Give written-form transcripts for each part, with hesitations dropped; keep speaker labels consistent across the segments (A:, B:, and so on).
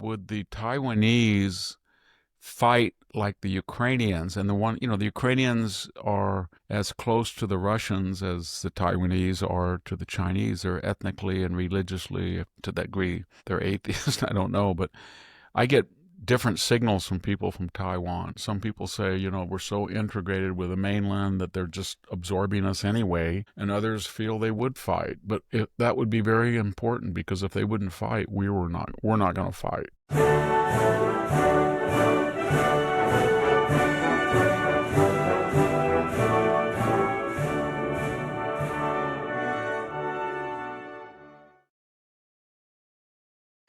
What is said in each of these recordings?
A: would the Taiwanese fight like the Ukrainians? And the Ukrainians are as close to the Russians as the Taiwanese are to the Chinese. They're ethnically and religiously, to that degree, they're atheists. I don't know, but I get different signals from people from Taiwan. Some people say, we're so integrated with the mainland that they're just absorbing us anyway, and others feel they would fight. But that would be very important, because if they wouldn't fight, we're not going to fight.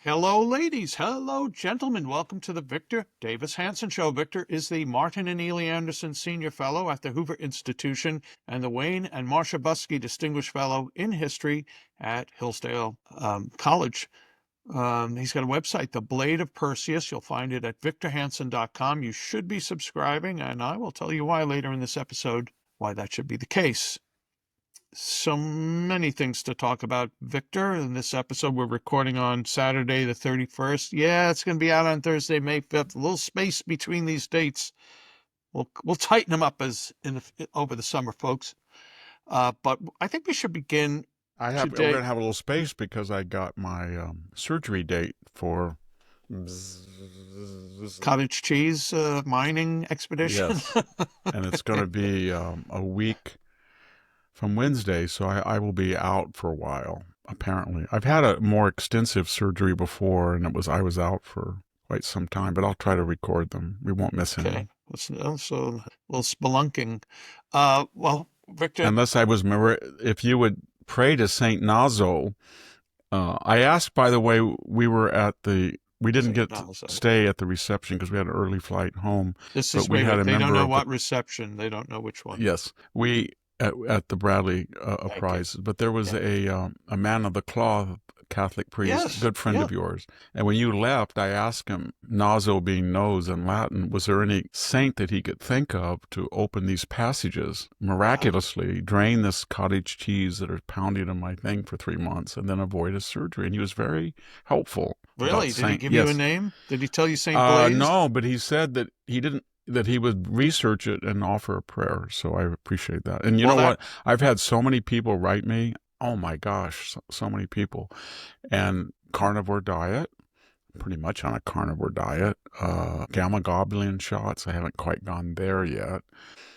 B: Hello, ladies. Hello, gentlemen. Welcome to the Victor Davis Hanson Show. Victor is the Martin and Ely Anderson Senior Fellow at the Hoover Institution and the Wayne and Marcia Buskey Distinguished Fellow in History at Hillsdale College. He's got a website, The Blade of Perseus. You'll find it at victorhanson.com. You should be subscribing, and I will tell you why later in this episode, why that should be the case. So many things to talk about, Victor. In this episode, we're recording on Saturday, the 31st. Yeah, it's going to be out on Thursday, May 5th. A little space between these dates. We'll tighten them up over the summer, folks. But I think we should begin
A: We're
B: today.
A: going to have a little space because I got my surgery date for
B: cottage cheese mining expedition.
A: Yes, and it's going to be a week from Wednesday, so I will be out for a while, apparently. I've had a more extensive surgery before, and I was out for quite some time, but I'll try to record them. We won't miss any.
B: Okay, so a little spelunking. Well, Victor...
A: Unless if you would pray to Saint Nazo. I asked, by the way, we didn't get to stay at the reception because we had an early flight home.
B: They don't know what reception. They don't know which one.
A: Yes, at the Bradley Prize, but there was a man of the cloth Catholic priest, good friend of yours. And when you left, I asked him, naso being nose in Latin, was there any saint that he could think of to open these passages, miraculously drain this cottage cheese that are pounding in my thing for 3 months, and then avoid a surgery? And he was very helpful.
B: Really? Did he give you a name? Did he tell you Saint Blaise?
A: No, but he said that he didn't, that he would research it and offer a prayer. So I appreciate that. And you know what? I've had so many people write me. Oh my gosh, so many people. And carnivore diet, pretty much on a carnivore diet. Gamma globulin shots, I haven't quite gone there yet.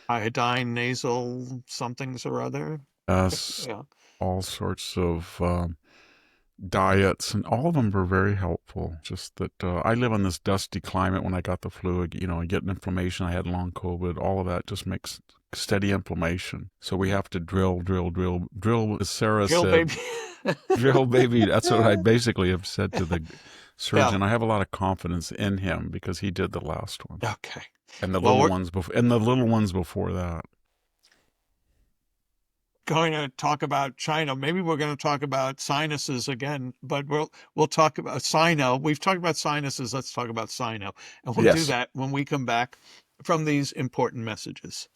B: Iodine nasal somethings or other.
A: All sorts of diets, and all of them were very helpful. Just that I live in this dusty climate. When I got the flu, I get an inflammation. I had long COVID. All of that just makes steady inflammation. So we have to drill, as Sarah said.
B: Baby.
A: Drill, baby. That's what I basically have said to the surgeon. I have a lot of confidence in him because he did the last one.
B: Okay.
A: And the little ones before that.
B: Going to talk about China. Maybe we're going to talk about sinuses again, but we'll talk about Sino. We've talked about sinuses. Let's talk about Sino. And we'll do that when we come back from these important messages.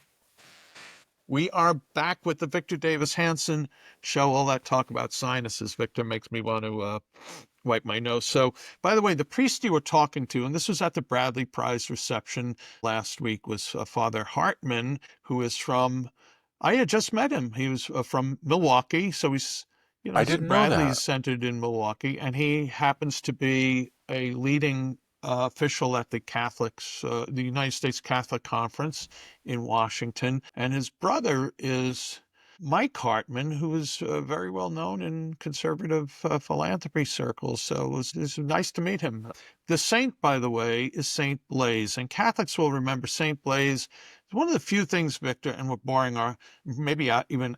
B: We are back with the Victor Davis Hanson Show. All that talk about sinuses, Victor, makes me want to wipe my nose. So, by the way, the priest you were talking to, and this was at the Bradley Prize reception last week, was Father Hartman, who is from... I had just met him. He was from Milwaukee, so he's,
A: I didn't know that.
B: Bradley's centered in Milwaukee, and he happens to be a leading official at the the United States Catholic Conference in Washington, and his brother is Mike Hartman, who is very well known in conservative philanthropy circles. So it was nice to meet him. The saint, by the way, is Saint Blaise, and Catholics will remember Saint Blaise. It's one of the few things, Victor, and we're boring maybe even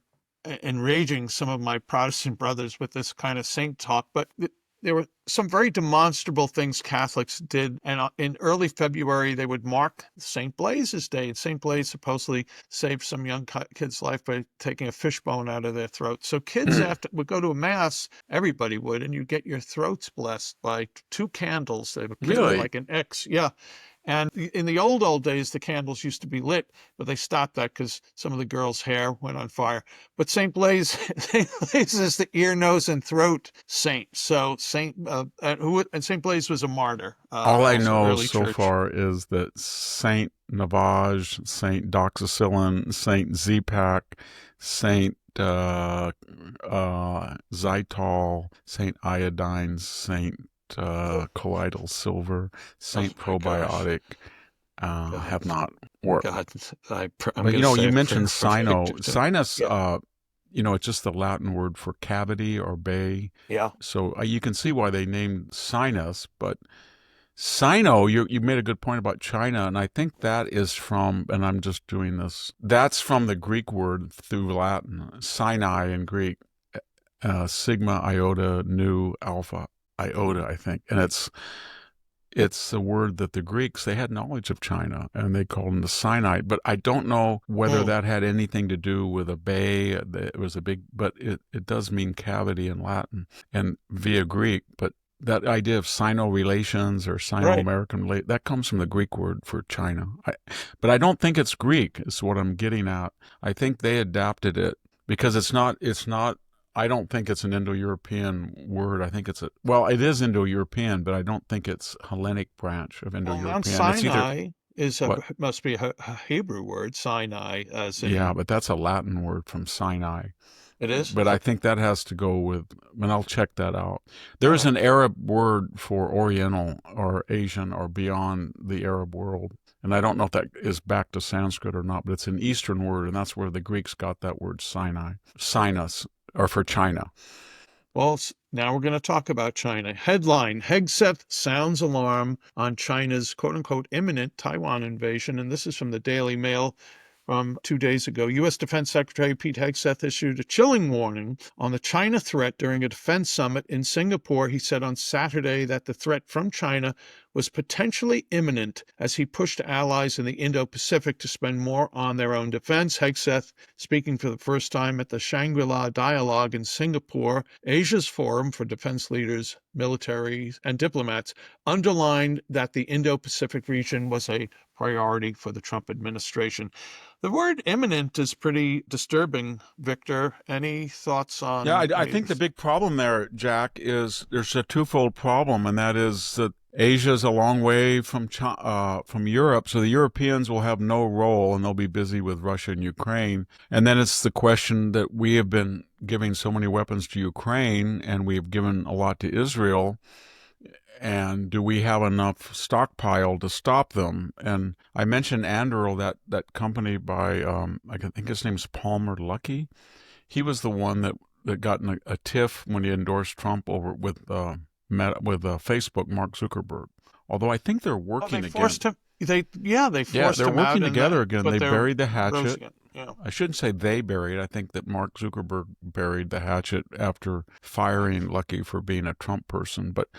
B: enraging some of my Protestant brothers with this kind of saint talk, but there were some very demonstrable things Catholics did. And in early February, they would mark St. Blaise's Day. And St. Blaise supposedly saved some young kid's life by taking a fishbone out of their throat. So kids would go to a mass, everybody would, and you'd get your throats blessed by 2 candles. They would
A: really?
B: Like an X. Yeah. And in the old days, the candles used to be lit, but they stopped that because some of the girls' hair went on fire. But St. Blaise is the ear, nose, and throat saint. So St. and Saint Blaise was a martyr,
A: All I
B: also
A: know
B: early
A: so
B: church.
A: far is that Saint Navage, Saint Doxycyllin, Saint Zepak, Saint Xylitol, Saint Iodine, Saint Colloidal Silver,
B: Oh
A: Saint
B: my gosh,
A: Probiotic
B: God,
A: have not worked.
B: God, I'm
A: But
B: going to say
A: you
B: a prayer
A: mentioned
B: for
A: Sino.
B: Victor too.
A: Sinus,
B: Yeah,
A: it's just the Latin word for cavity or bay.
B: yeah.
A: So you can see why they named sinus, but Sino, you made a good point about China, and I think that is from, and I'm just doing this, that's from the Greek word through Latin, Sinai in Greek, sigma, iota, nu, alpha, iota, I think. And it's a word that the Greeks, they had knowledge of China, and they called them the Sinai. But I don't know whether
B: Hmm.
A: that had anything to do with a bay. It was a big, but it does mean cavity in Latin and via Greek. But that idea of Sino relations or
B: Right.
A: Sino-American that comes from the Greek word for China. But I don't think it's Greek. Is what I'm getting at. I think they adapted it because it's not. It's not. I don't think it's an Indo-European word. I think it is Indo-European, but I don't think it's Hellenic branch of
B: Well, Mount
A: Indo-European. It's either
B: Sinai
A: what?
B: must be a Hebrew word, Sinai, as
A: Yeah,
B: in
A: but that's a Latin word from Sinai.
B: it is.
A: But I
B: Okay.
A: think that has to go with, and I'll check that out.
B: All
A: There is
B: right.
A: an Arab word for Oriental or Asian or beyond the Arab world. And I don't know if that is back to Sanskrit or not, but it's an Eastern word, and that's where the Greeks got that word Sinai, sinus, or for China.
B: Well, now we're going to talk about China. Headline: Hegseth sounds alarm on China's quote unquote imminent Taiwan invasion. And this is from the Daily Mail from 2 days ago. U.S. Defense Secretary Pete Hegseth issued a chilling warning on the China threat during a defense summit in Singapore. He said on Saturday that the threat from China was potentially imminent as he pushed allies in the Indo-Pacific to spend more on their own defense. Hegseth, speaking for the first time at the Shangri-La Dialogue in Singapore, Asia's forum for defense leaders, militaries, and diplomats, underlined that the Indo-Pacific region was a priority for the Trump administration. The word imminent is pretty disturbing, Victor. Any thoughts
A: Yeah,
B: on
A: I
B: any of
A: think the
B: this?
A: big problem there, Jack, is there's a twofold problem, and that is that Asia's a long way from Europe, so the Europeans will have no role, and they'll be busy with Russia and Ukraine. And then it's the question that we have been giving so many weapons to Ukraine, and we have given a lot to Israel. And do we have enough stockpile to stop them? And I mentioned Anduril, that company by I think his name's Palmer Luckey. He was the one that got in a tiff when he endorsed Trump over with Facebook, Mark Zuckerberg. Although I think they're
B: Oh, they
A: working again.
B: forced him. They
A: Yeah,
B: forced
A: they're
B: him out,
A: working
B: and
A: together again.
B: but
A: They
B: they're
A: buried the
B: rose
A: hatchet.
B: again. Yeah.
A: I shouldn't say they buried. I think that Mark Zuckerberg buried the hatchet after firing Lucky for being a Trump person. But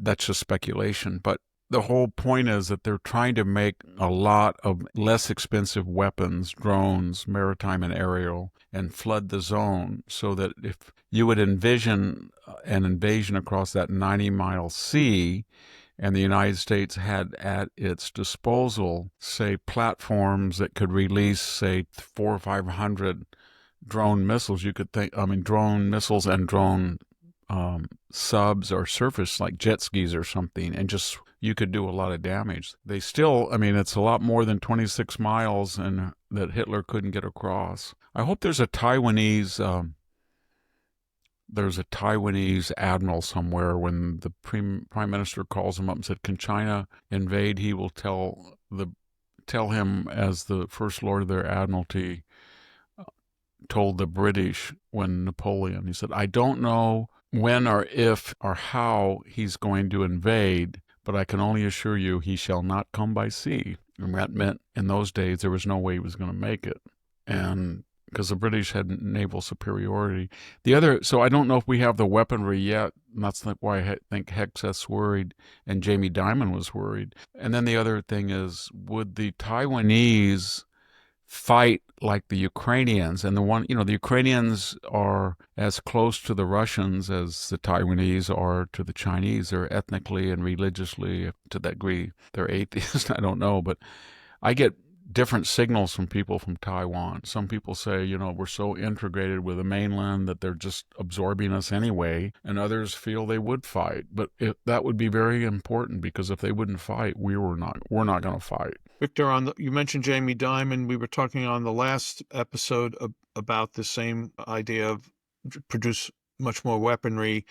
A: that's just speculation. But the whole point is that they're trying to make a lot of less expensive weapons, drones, maritime and aerial, and flood the zone so that if you would envision an invasion across that 90-mile sea, and the United States had at its disposal, say, platforms that could release, say, 400 or 500 drone missiles, you could think, I mean, drone missiles and drone subs or surface like jet skis or something, and just you could do a lot of damage. They still, I mean, it's a lot more than 26 miles and that Hitler couldn't get across. I hope there's a Taiwanese admiral somewhere when the prime minister calls him up and said, "Can China invade?" He will tell him as the first lord of their admiralty told the British when Napoleon, he said, "I don't know when or if or how he's going to invade, but I can only assure you he shall not come by sea." And that meant in those days there was no way he was going to make it. And because the British had naval superiority. So I don't know if we have the weaponry yet. And that's why I think Hegseth's worried and Jamie Dimon was worried. And then the other thing is, would the Taiwanese fight like the Ukrainians? And the Ukrainians are as close to the Russians as the Taiwanese are to the Chinese. They're ethnically and religiously, to that degree, they're atheists. I don't know, but I get different signals from people from Taiwan. Some people say, we're so integrated with the mainland that they're just absorbing us anyway, and others feel they would fight. But that would be very important, because if they wouldn't fight, we're not going to fight.
B: Victor, you mentioned Jamie Dimon. We were talking on the last episode about the same idea of produce much more weaponry.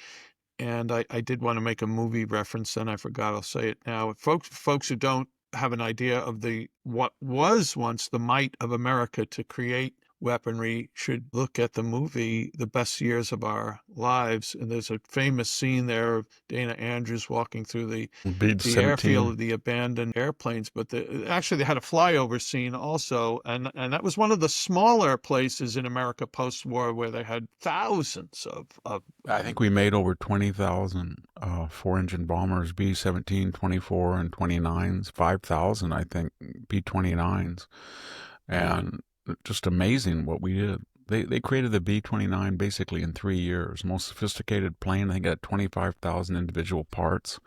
B: And I did want to make a movie reference, and I forgot. I'll say it now. Folks who don't have an idea of what was once the might of America to create weaponry should look at the movie The Best Years of Our Lives. And there's a famous scene there of Dana Andrews walking through the airfield of the abandoned airplanes. But actually they had a flyover scene also, and that was one of the smaller places in America post-war where they had thousands of
A: I think we made over 20,000 four-engine bombers, B-17, 24, and 29s, 5,000, I think, B-29s. And just amazing what we did. They created the B-29 basically in 3 years. Most sophisticated plane. I think it had 25,000 individual parts.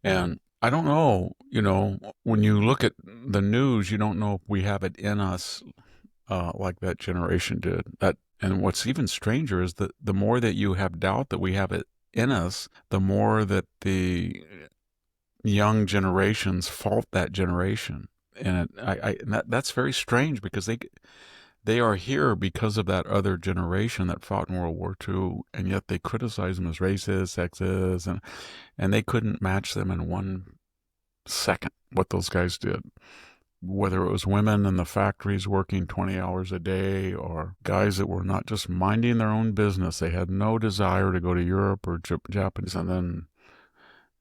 A: And I don't know, when you look at the news, you don't know if we have it in us like that generation did. And what's even stranger is that the more that you have doubt that we have it in us, the more that the young generations fault that generation. And that's very strange, because they are here because of that other generation that fought in World War II, and yet they criticize them as racist, sexist, and they couldn't match them in 1 second, what those guys did. Whether it was women in the factories working 20 hours a day, or guys that were not just minding their own business. They had no desire to go to Europe or Japanese, and then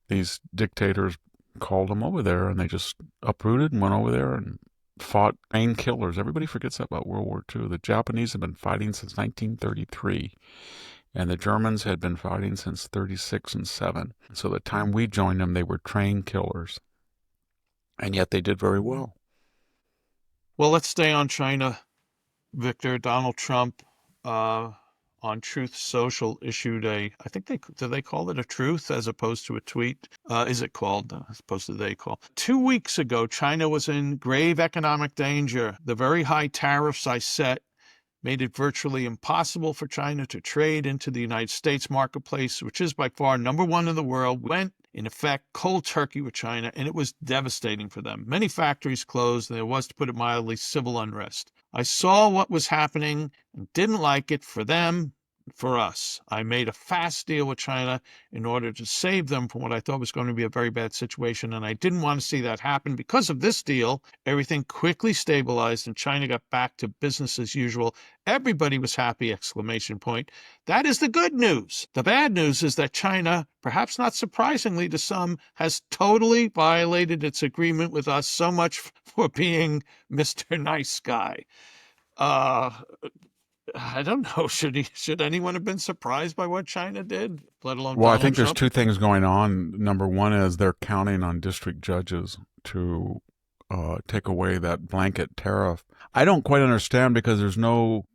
A: these dictators called them over there, and they just uprooted and went over there and fought main killers. Everybody forgets that about World War II. The Japanese have been fighting since 1933, and the Germans had been fighting since 36 and 7. So the time we joined them, they were trained killers, and yet they did very well.
B: Well, let's stay on China, Victor. Donald Trump on Truth Social issued do they call it a truth as opposed to a tweet? Is it called as opposed to they call? 2 weeks ago, China was in grave economic danger. The very high tariffs I set made it virtually impossible for China to trade into the United States marketplace, which is by far #1 in the world. Went, in effect, cold turkey with China, and it was devastating for them. Many factories closed, and there was, to put it mildly, civil unrest. I saw what was happening and didn't like it for them, for us. I made a fast deal with China in order to save them from what I thought was going to be a very bad situation, and I didn't want to see that happen. Because of this deal, everything quickly stabilized and China got back to business as usual. Everybody was happy, exclamation point. That is the good news. The bad news is that China, perhaps not surprisingly to some, has totally violated its agreement with us. So much for being Mr. Nice Guy. I don't know. Should anyone have been surprised by what China did, let alone
A: Well, I
B: Donald
A: think there's
B: Trump?
A: 2 things going on. Number one is they're counting on district judges to take away that blanket tariff. I don't quite understand, because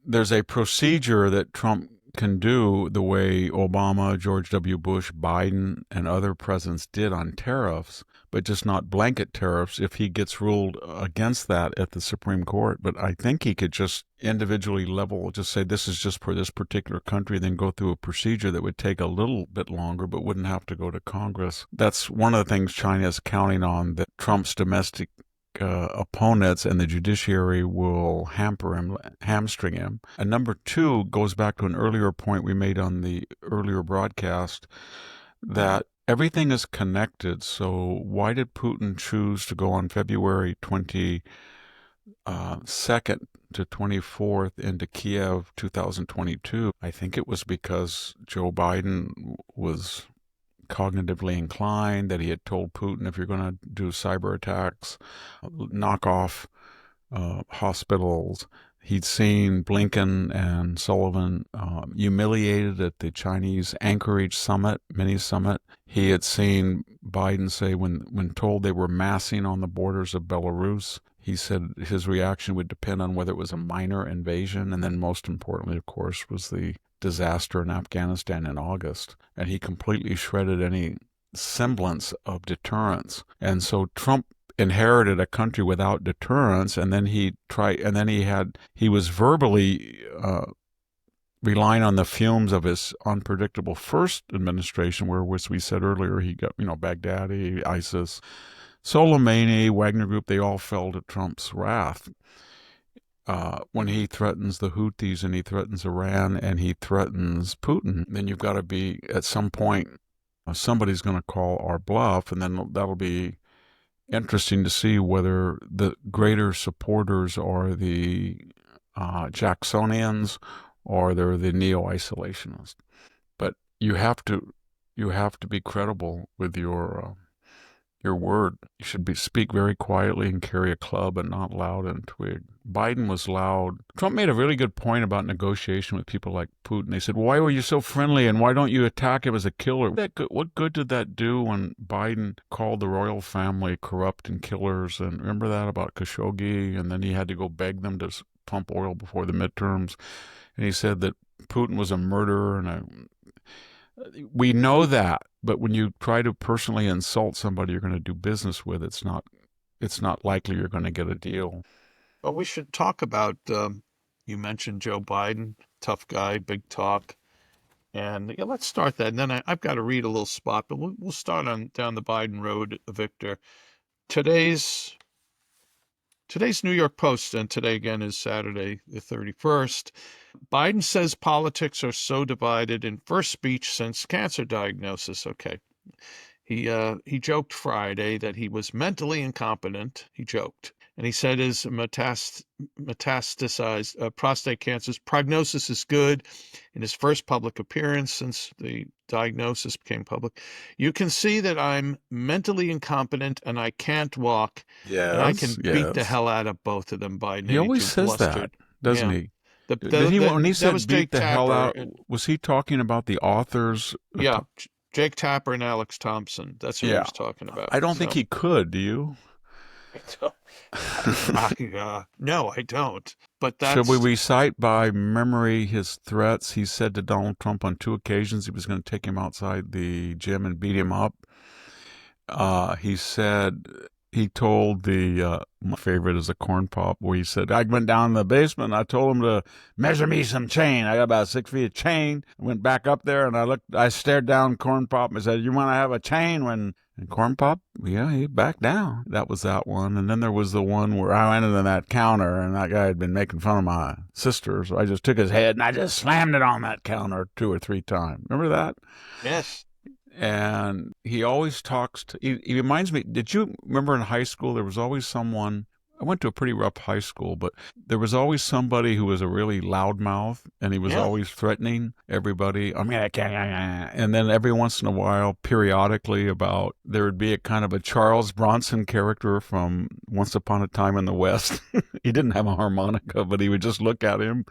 A: there's a procedure that Trump can do the way Obama, George W. Bush, Biden, and other presidents did on tariffs, but just not blanket tariffs if he gets ruled against that at the Supreme Court. But I think he could just individually just say this is just for this particular country, then go through a procedure that would take a little bit longer but wouldn't have to go to Congress. That's one of the things China is counting on, that Trump's domestic opponents and the judiciary will hamstring him. And number 2 goes back to an earlier point we made on the earlier broadcast, that everything is connected. So why did Putin choose to go on February 22nd to 24th into Kiev 2022? I think it was because Joe Biden was cognitively inclined, that he had told Putin, if you're going to do cyber attacks, knock off hospitals. He'd seen Blinken and Sullivan humiliated at the Chinese Anchorage summit, mini summit. He had seen Biden say, when told they were massing on the borders of Belarus, he said his reaction would depend on whether it was a minor invasion. And then most importantly, of course, was the disaster in Afghanistan in August. And he completely shredded any semblance of deterrence. And so Trump inherited a country without deterrence, and then he was verbally relying on the fumes of his unpredictable first administration, where, as we said earlier, he got, Baghdadi, ISIS, Soleimani, Wagner Group, they all fell to Trump's wrath. When he threatens the Houthis and he threatens Iran and he threatens Putin, then you've got to be, at some point, somebody's going to call our bluff, and then that'll be interesting to see whether the greater supporters are the Jacksonians or they're the neo-isolationists. But you have to be credible with your word. You should speak very quietly and carry a club and not loud and twig. Biden was loud. Trump made a really good point about negotiation with people like Putin. They said, why were you so friendly and why don't you attack him as a killer? What good did that do when Biden called the royal family corrupt and killers? And remember that about Khashoggi? And then he had to go beg them to pump oil before the midterms. And he said that Putin was a murderer. And we know that. But when you try to personally insult somebody you're going to do business with, it's not likely you're going to get a deal.
B: Well, we should talk about, you mentioned Joe Biden, tough guy, big talk. And let's start that. And then I've got to read a little spot, but we'll start down the Biden road, Victor. Today's New York Post, and today again is Saturday the 31st. Biden says politics are so divided in first speech since cancer diagnosis. Okay. He joked Friday that he was mentally incompetent. He joked. And he said his metastasized prostate cancer's prognosis is good. In his first public appearance since the diagnosis became public, you can see that I'm mentally incompetent and I can't walk.
A: Yes,
B: and I can beat the hell out of both of them. Biden.
A: He always says that, doesn't he? When he said beat the hell out, was he talking about the authors?
B: Yeah, Jake Tapper and Alex Thompson. That's what he was talking about.
A: I don't think he could, do you?
B: No, I don't. But
A: should we recite by memory his threats? He said to Donald Trump on 2 occasions he was going to take him outside the gym and beat him up. He told my favorite is a corn pop, where he said, I went down in the basement and I told him to measure me some chain. I got about 6 feet of chain. I went back up there and I stared down corn pop and said, you want to have a chain? And corn pop, he backed down. That was that one. And then there was the one where I went into that counter and that guy had been making fun of my sister. So I just took his head and I just slammed it on that counter 2 or 3 times. Remember that?
B: Yes.
A: And he always talks he reminds me, did you remember in high school, there was always someone, I went to a pretty rough high school, but there was always somebody who was a really loudmouth, and he was always threatening everybody. I mean, and then every once in a while, periodically, there would be a kind of a Charles Bronson character from Once Upon a Time in the West. He didn't have a harmonica, but he would just look at him.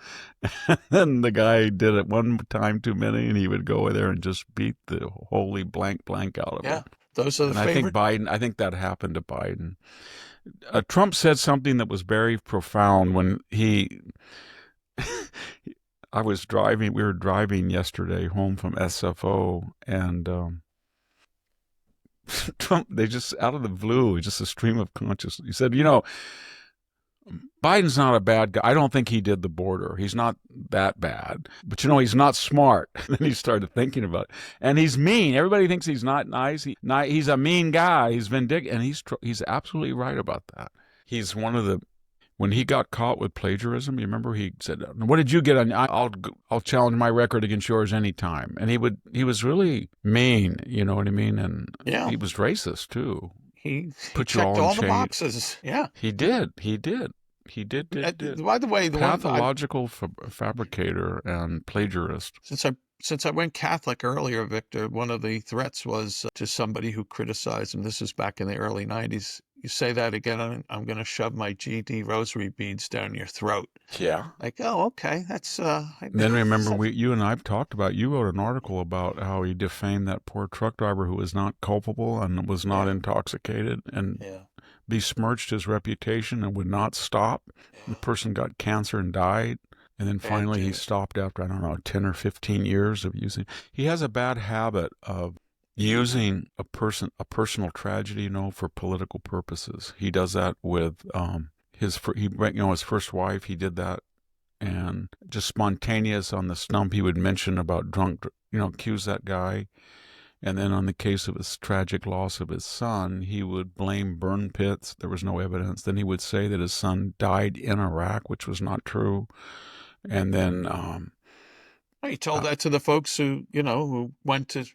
A: And then the guy did it one time too many, and he would go there and just beat the holy blank out of him.
B: Those are the favorite.
A: I think that happened to Biden. Trump said something that was very profound when we were driving yesterday home from SFO, and Trump, they just, out of the blue, just a stream of consciousness. He said, Biden's not a bad guy. I don't think he did the border. He's not that bad. But, he's not smart. Then he started thinking about it. And he's mean. Everybody thinks he's not nice. He's a mean guy. He's vindictive. And he's absolutely right about that. He's one of when he got caught with plagiarism, you remember he said, what did you get on? I'll challenge my record against yours anytime. And he was really mean, you know what I mean? And he was racist, too.
B: He checked all the boxes. Yeah.
A: He did.
B: By the way, the
A: pathological fabricator and plagiarist.
B: Since I went Catholic earlier, Victor, one of the threats was to somebody who criticized him. This was back in the early 90s. You say that again, I'm going to shove my GD rosary beads down your throat.
A: Yeah.
B: Like, oh, okay. That's.
A: Then remember, you and I have talked about, you wrote an article about how he defamed that poor truck driver who was not culpable and was not intoxicated, and besmirched his reputation and would not stop. The person got cancer and died. And then finally he stopped after, 10 or 15 years of using. He has a bad habit of using a personal tragedy, for political purposes. He does that with his first wife. He did that, and just spontaneous on the stump, he would mention about drunk, accuse that guy. And then on the case of his tragic loss of his son, he would blame burn pits. There was no evidence. Then he would say that his son died in Iraq, which was not true. And then
B: He told that to the folks who went to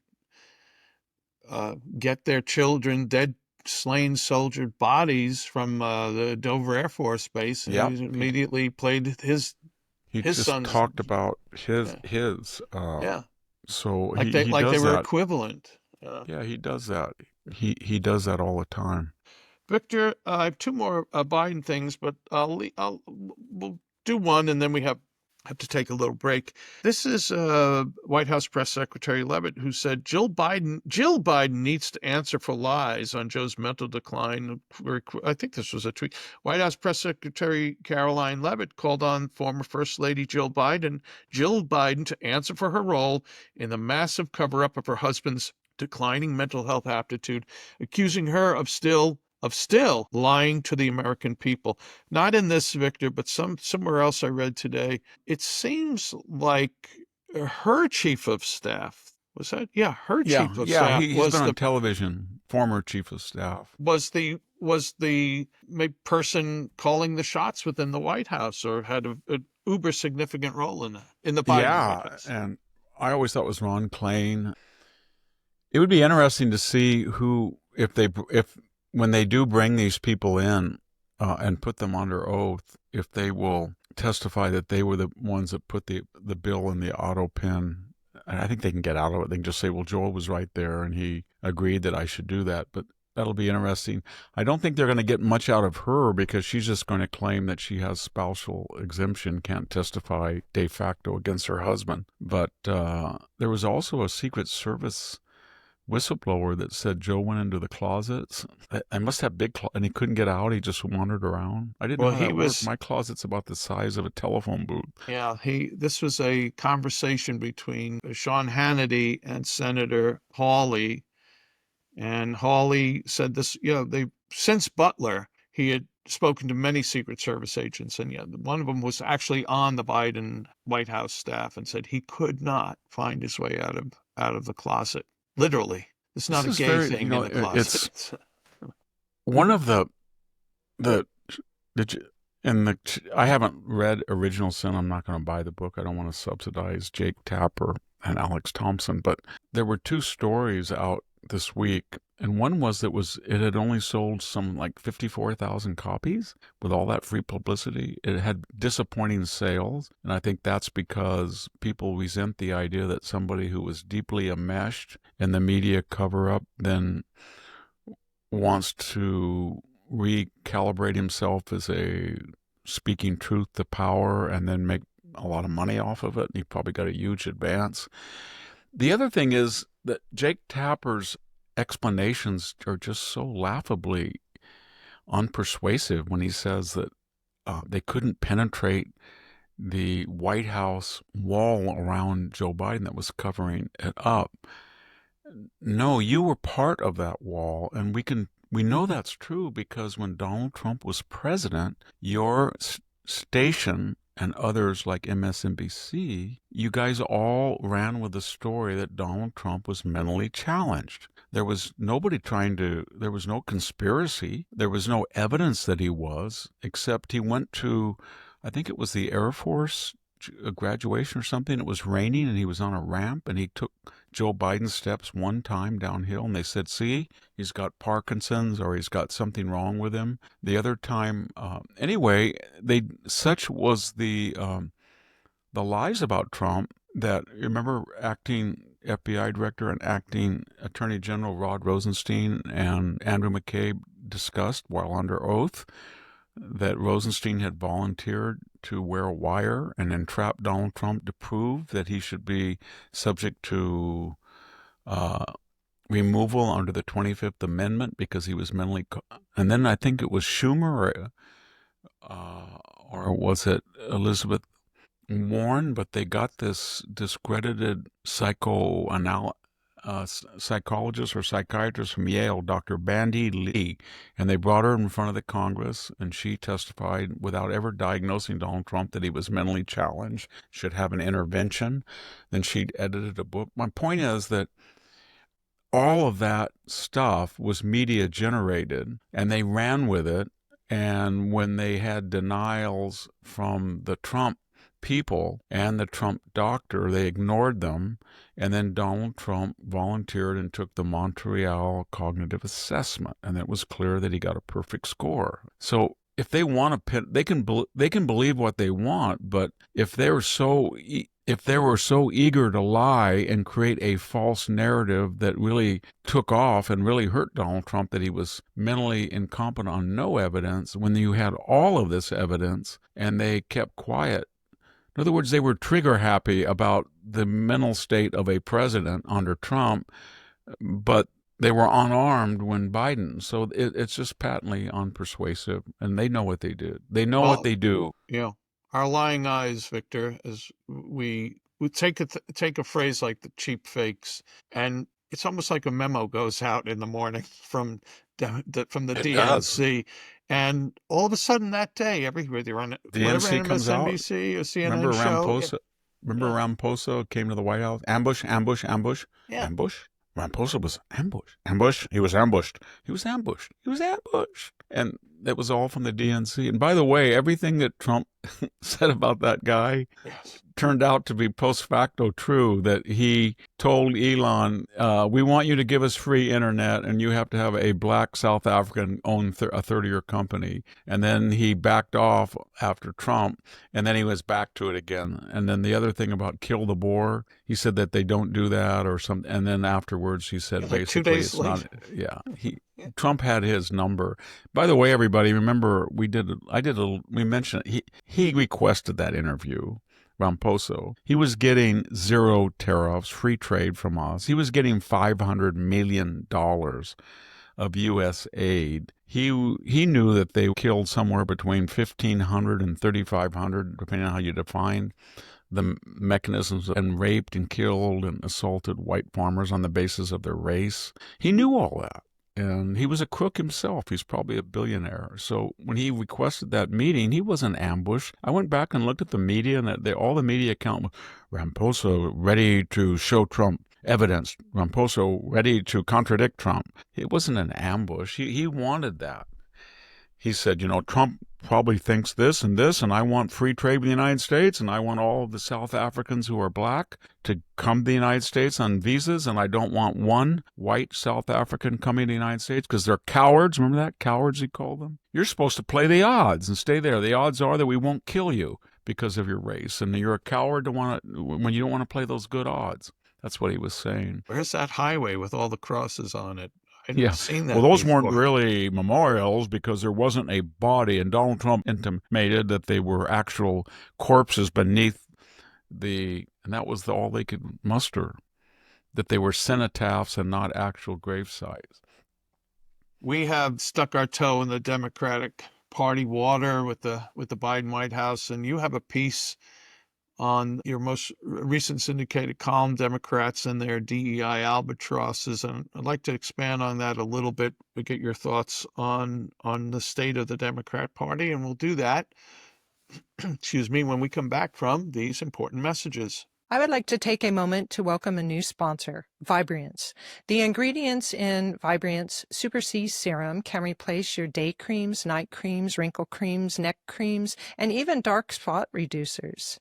B: get their children, dead, slain soldier bodies from the Dover Air Force Base, and
A: yeah,
B: he immediately played his
A: he just
B: son's.
A: talked about his
B: Yeah,
A: his.
B: yeah,
A: So
B: like
A: he
B: they
A: does
B: were
A: that.
B: equivalent.
A: Yeah, he does that. He does that all the time.
B: Victor, I have two more Biden things, but we'll do one, and then we have to take a little break. This is White House Press Secretary Leavitt, who said Jill Biden needs to answer for lies on Joe's mental decline. I think this was a tweet. White House Press Secretary Caroline Leavitt called on former First Lady Jill Biden to answer for her role in the massive cover-up of her husband's declining mental health aptitude, accusing her of still lying to the American people. Not in this, Victor, but somewhere else I read today. It seems like her chief of staff was that? Yeah, her
A: Yeah,
B: chief of
A: yeah.
B: staff
A: He's been on television. Former chief of staff.
B: was the person calling the shots within the White House, or had an uber significant role in the Biden White
A: Yeah,
B: House.
A: and I always thought it was Ron Klain. It would be interesting to see if when they do bring these people in and put them under oath, if they will testify that they were the ones that put the bill in the auto pen. And I think they can get out of it. They can just say, well, Joel was right there and he agreed that I should do that. But that'll be interesting. I don't think they're going to get much out of her because she's just going to claim that she has spousal exemption, can't testify de facto against her husband. But there was also a Secret Service whistleblower that said Joe went into the closets. I must have and he couldn't get out. He just wandered around. I didn't know
B: Well,
A: how
B: he
A: that worked.
B: was.
A: My closet's about the size of a telephone booth.
B: Yeah, this was a conversation between Sean Hannity and Senator Hawley. And Hawley said this, since Butler, he had spoken to many Secret Service agents, and one of them was actually on the Biden White House staff, and said he could not find his way out of the closet. Literally, it's not
A: This
B: a
A: is
B: gay
A: very,
B: thing in the closet.
A: it's one of the did you, and the I haven't read Original Sin. I'm not going to buy the book. I don't want to subsidize Jake Tapper and Alex Thompson. But there were two stories out this week, and one was it had only sold some like 54,000 copies with all that free publicity. It had disappointing sales, and I think that's because people resent the idea that somebody who was deeply enmeshed in the media cover-up then wants to recalibrate himself as a speaking truth to power and then make a lot of money off of it. He probably got a huge advance. The other thing is that Jake Tapper's explanations are just so laughably unpersuasive when he says that they couldn't penetrate the White House wall around Joe Biden that was covering it up. No, you were part of that wall, and we know that's true because when Donald Trump was president, your station and others like MSNBC, you guys all ran with the story that Donald Trump was mentally challenged. There was there was no conspiracy. There was no evidence that he was, except he went to, I think it was the Air Force a graduation or something. It was raining and he was on a ramp and he took Joe Biden's steps one time downhill and they said, see, he's got Parkinson's or he's got something wrong with him. The other time, anyway, such was the lies about Trump that, remember, acting FBI director and acting Attorney General Rod Rosenstein and Andrew McCabe discussed while under oath that Rosenstein had volunteered to wear a wire and entrap Donald Trump to prove that he should be subject to removal under the 25th Amendment because he was mentally. And then I think it was Schumer or was it Elizabeth Warren? But they got this discredited psychoanalyst psychologist or psychiatrist from Yale, Dr. Bandy Lee, and they brought her in front of the Congress, and she testified without ever diagnosing Donald Trump that he was mentally challenged, should have an intervention. Then she edited a book. My point is that all of that stuff was media generated, and they ran with it. And when they had denials from the Trump people and the Trump doctor, they ignored them. And then Donald Trump volunteered and took the Montreal Cognitive Assessment, and it was clear that he got a perfect score. So if they want to pit, they can believe what they want, but if they were so eager to lie and create a false narrative that really took off and really hurt Donald Trump, that he was mentally incompetent on no evidence, when you had all of this evidence and they kept quiet. In other words, they were trigger happy about the mental state of a president under Trump, but they were unarmed when Biden. So it's just patently unpersuasive, and they know what they did. They know what they do.
B: Yeah. Our lying eyes, Victor, as we take a phrase like the cheap fakes, and it's almost like a memo goes out in the morning from the DNC, and all of a sudden that day, everywhere they're on whatever
A: DNC comes out.
B: MSNBC or CNN
A: Remember
B: show.
A: Ramaphosa? Remember Ramaphosa came to the White House? Ambush.
B: Yeah.
A: Ambush. Ramaphosa was ambushed. He was ambushed. And that was all from the DNC. And by the way, everything that Trump said about that guy turned out to be post facto true, that he told Elon, we want you to give us free internet, and you have to have a black South African own a 30-year company. And then he backed off after Trump, and then he was back to it again. And then the other thing about kill the boar, he said that they don't do that or something. And then afterwards he said
B: like
A: basically
B: 2 days
A: it's
B: later.
A: not. Trump had his number. By the way, everybody, remember we mentioned he requested that interview. Ramaphosa. He was getting zero tariffs, free trade from us. He was getting $500 million of U.S. aid. He knew that they killed somewhere between 1,500 and 3,500, depending on how you define the mechanisms, and raped and killed and assaulted white farmers on the basis of their race. He knew all that. And he was a crook himself. He's probably a billionaire. So when he requested that meeting, he wasn't ambushed. I went back and looked at the media, and all the media account was Ramaphosa ready to show Trump evidence. Ramaphosa ready to contradict Trump. It wasn't an ambush. He wanted that. He said, Trump probably thinks this, and I want free trade with the United States, and I want all of the South Africans who are black to come to the United States on visas, and I don't want one white South African coming to the United States because they're cowards. Remember that? Cowards, he called them. You're supposed to play the odds and stay there. The odds are that we won't kill you because of your race, and you're a coward when you don't want to play those good odds. That's what he was saying.
B: Where's that highway with all the crosses on it? Seen that.
A: Well, those
B: before.
A: weren't really memorials because there wasn't a body, and Donald Trump intimated that they were actual corpses beneath and that was all they could muster, that they were cenotaphs and not actual grave sites.
B: We have stuck our toe in the Democratic Party water with the Biden White House, and you have a piece on your most recent syndicated column, Democrats and their DEI albatrosses. And I'd like to expand on that a little bit to get your thoughts on the state of the Democrat Party. And we'll do that, when we come back from these important messages.
C: I would like to take a moment to welcome a new sponsor, Vibriance. The ingredients in Vibriance Super C Serum can replace your day creams, night creams, wrinkle creams, neck creams, and even dark spot reducers.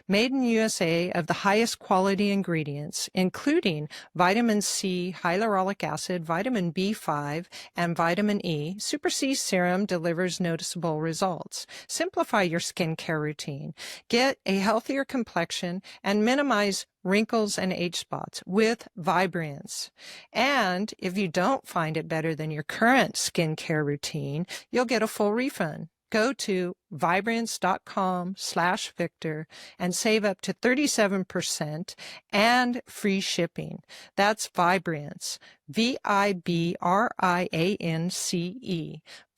C: Made in USA of the highest quality ingredients, including vitamin C, hyaluronic acid, vitamin B5, and vitamin E, Super C Serum delivers noticeable results. Simplify your skincare routine. Get a healthier complexion and minimize wrinkles and age spots with Vibriance. And if you don't find it better than your current skincare routine, you'll get a full refund. Go to Vibriance.com/Victor and save up to 37% and free shipping. That's Vibriance, Vibriance,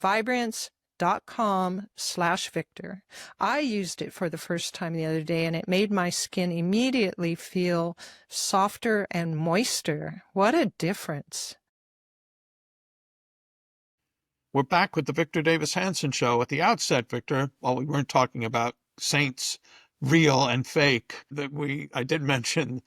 C: Vibriance, Vibriance.com/Victor. I used it for the first time the other day, and it made my skin immediately feel softer and moister. What a difference.
B: We're back with the Victor Davis Hanson Show. At the outset, Victor, while we weren't talking about saints, real and fake, I did mention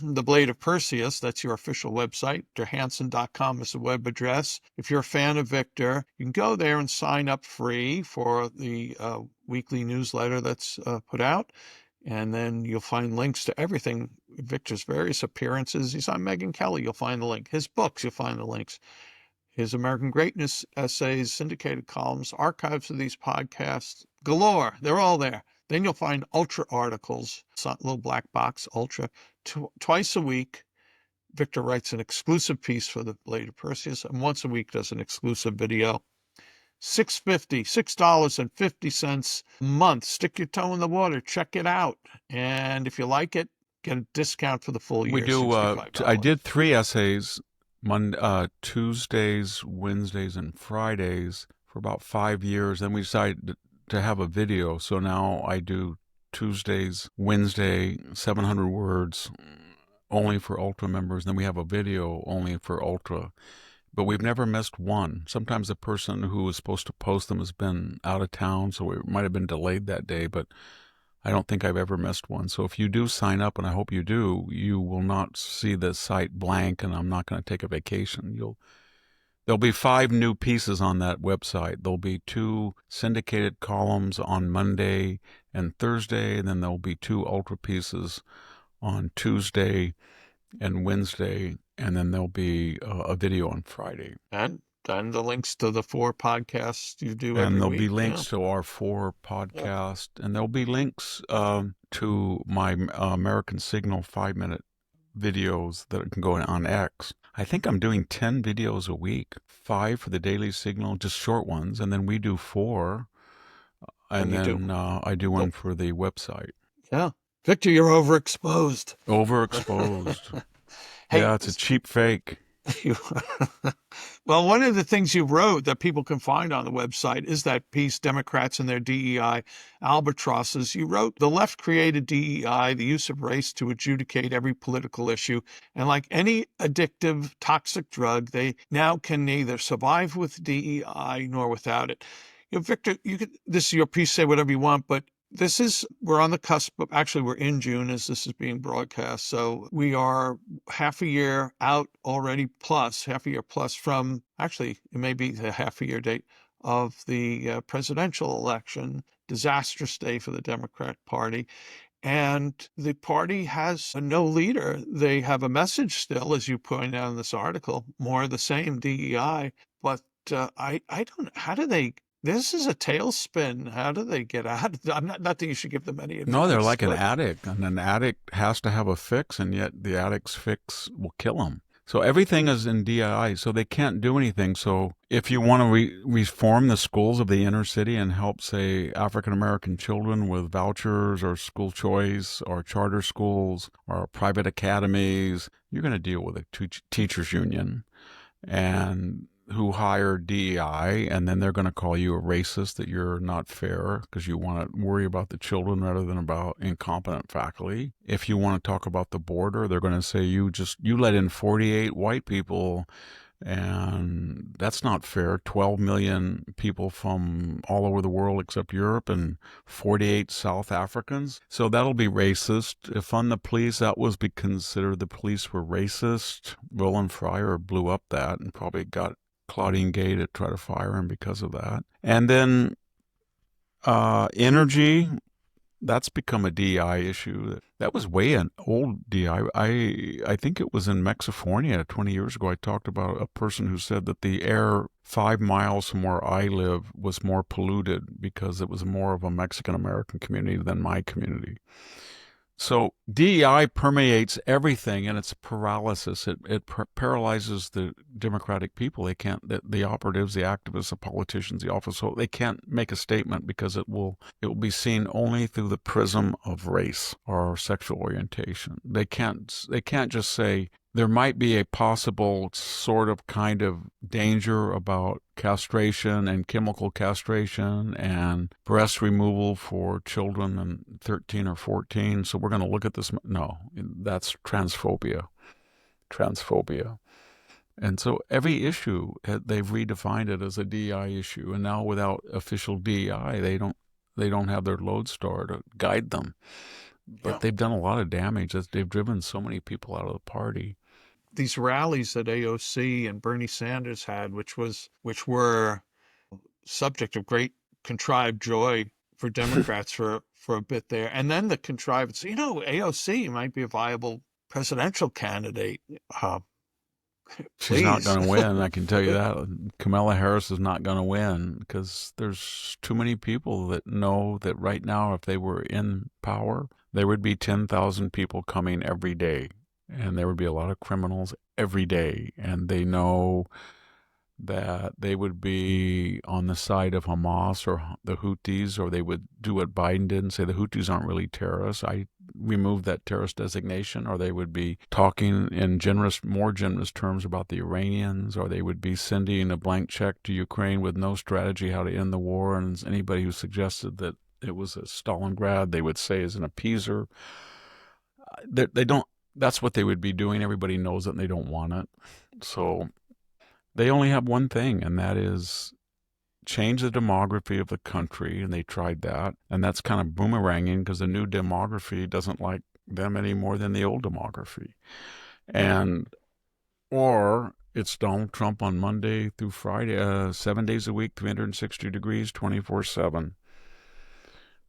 B: the Blade of Perseus. That's your official website. VictorHanson.com is the web address. If you're a fan of Victor, you can go there and sign up free for the weekly newsletter that's put out. And then you'll find links to everything. Victor's various appearances. He's on Megyn Kelly. You'll find the link. His books, you'll find the links. His American Greatness essays, syndicated columns, archives of these podcasts, galore. They're all there. Then you'll find Ultra articles, little black box, Ultra. Twice a week, Victor writes an exclusive piece for the Blade of Perseus, and once a week does an exclusive video. $6.50 a month. Stick your toe in the water. Check it out. And if you like it, get a discount for the full year.
A: We do.
B: $65.
A: I did 3 essays, Tuesdays, Wednesdays, and Fridays for about 5 years. Then we decided to have a video. So now I do Tuesdays, Wednesday, 700 words only for Ultra members. Then we have a video only for Ultra. But we've never missed one. Sometimes the person who was supposed to post them has been out of town, so it might have been delayed that day, but I don't think I've ever missed one. So if you do sign up, and I hope you do, you will not see the site blank, and I'm not going to take a vacation. There'll be 5 new pieces on that website. There'll be 2 syndicated columns on Monday and Thursday, and then there'll be 2 Ultra pieces on Tuesday and Wednesday, and then there'll be a video on Friday.
B: And the links to the 4 podcasts you do every week.
A: And there'll be links to our 4 podcasts, and there'll be links to my American Signal 5-minute videos that can go on X. I think I'm doing 10 videos a week, 5 for the Daily Signal, just short ones, and then we do 4, and then I do one for the website.
B: Yeah. Victor, you're overexposed.
A: Overexposed.
B: Hey,
A: yeah, it's a cheap fake.
B: Well, one of the things you wrote that people can find on the website is that piece, Democrats and Their DEI Albatrosses. You wrote, the left created DEI, the use of race to adjudicate every political issue. And like any addictive, toxic drug, they now can neither survive with DEI nor without it. Victor, this is your piece, say whatever you want, but we're on the cusp of, actually we're in June as this is being broadcast. So we are half a year out already half a year plus from, actually it may be the half a year date of the presidential election, disastrous day for the Democrat Party. And the party has no leader. They have a message still, as you point out in this article, more of the same DEI, but I don't, how do they, this is a tailspin. How do they get out? Not that you should give them any advice.
A: No, they're like an addict, and an addict has to have a fix, and yet the addict's fix will kill them. So everything is in DEI, so they can't do anything. So if you want to reform the schools of the inner city and help, say, African-American children with vouchers or school choice or charter schools or private academies, you're going to deal with a teachers union and who hire DEI, and then they're going to call you a racist, that you're not fair because you want to worry about the children rather than about incompetent faculty. If you want to talk about the border, they're going to say you let in 48 white people, and that's not fair. 12 million people from all over the world except Europe and 48 South Africans. So that'll be racist. Defund the police, that was considered the police were racist. Roland Fryer blew up that and probably got Claudine Gay to try to fire him because of that. And then energy, that's become a DEI issue. That was way an old DEI. I think it was in Mexifornia 20 years ago. I talked about a person who said that the air 5 miles from where I live was more polluted because it was more of a Mexican-American community than my community. So DEI permeates everything, and it's paralysis. It paralyzes the democratic people. They can't, the operatives, the activists, the politicians, the officers, they can't make a statement because it will be seen only through the prism of race or sexual orientation. They can't just say there might be a possible sort of kind of danger about castration and chemical castration and breast removal for children in 13 or 14. So we're going to look at this. No, that's transphobia. Transphobia. And so every issue, they've redefined it as a DEI issue. And now without official DEI, they don't have their lodestar to guide them. But they've done a lot of damage. They've driven so many people out of the party.
B: These rallies that AOC and Bernie Sanders had, which were subject of great contrived joy for Democrats for a bit there. And then the contrivance, AOC might be a viable presidential candidate.
A: She's not going to win, I can tell you that. Kamala Harris is not going to win because there's too many people that know that right now, if they were in power, there would be 10,000 people coming every day. And there would be a lot of criminals every day. And they know that they would be on the side of Hamas or the Houthis, or they would do what Biden did and say the Houthis aren't really terrorists. I removed that terrorist designation. Or they would be talking in more generous terms about the Iranians, or they would be sending a blank check to Ukraine with no strategy how to end the war. And anybody who suggested that it was a Stalingrad, they would say is an appeaser. They don't. That's what they would be doing. Everybody knows it and they don't want it. So they only have one thing, and that is change the demography of the country, and they tried that. And that's kind of boomeranging because the new demography doesn't like them any more than the old demography. Or it's Donald Trump on Monday through Friday, 7 days a week, 360 degrees, 24/7.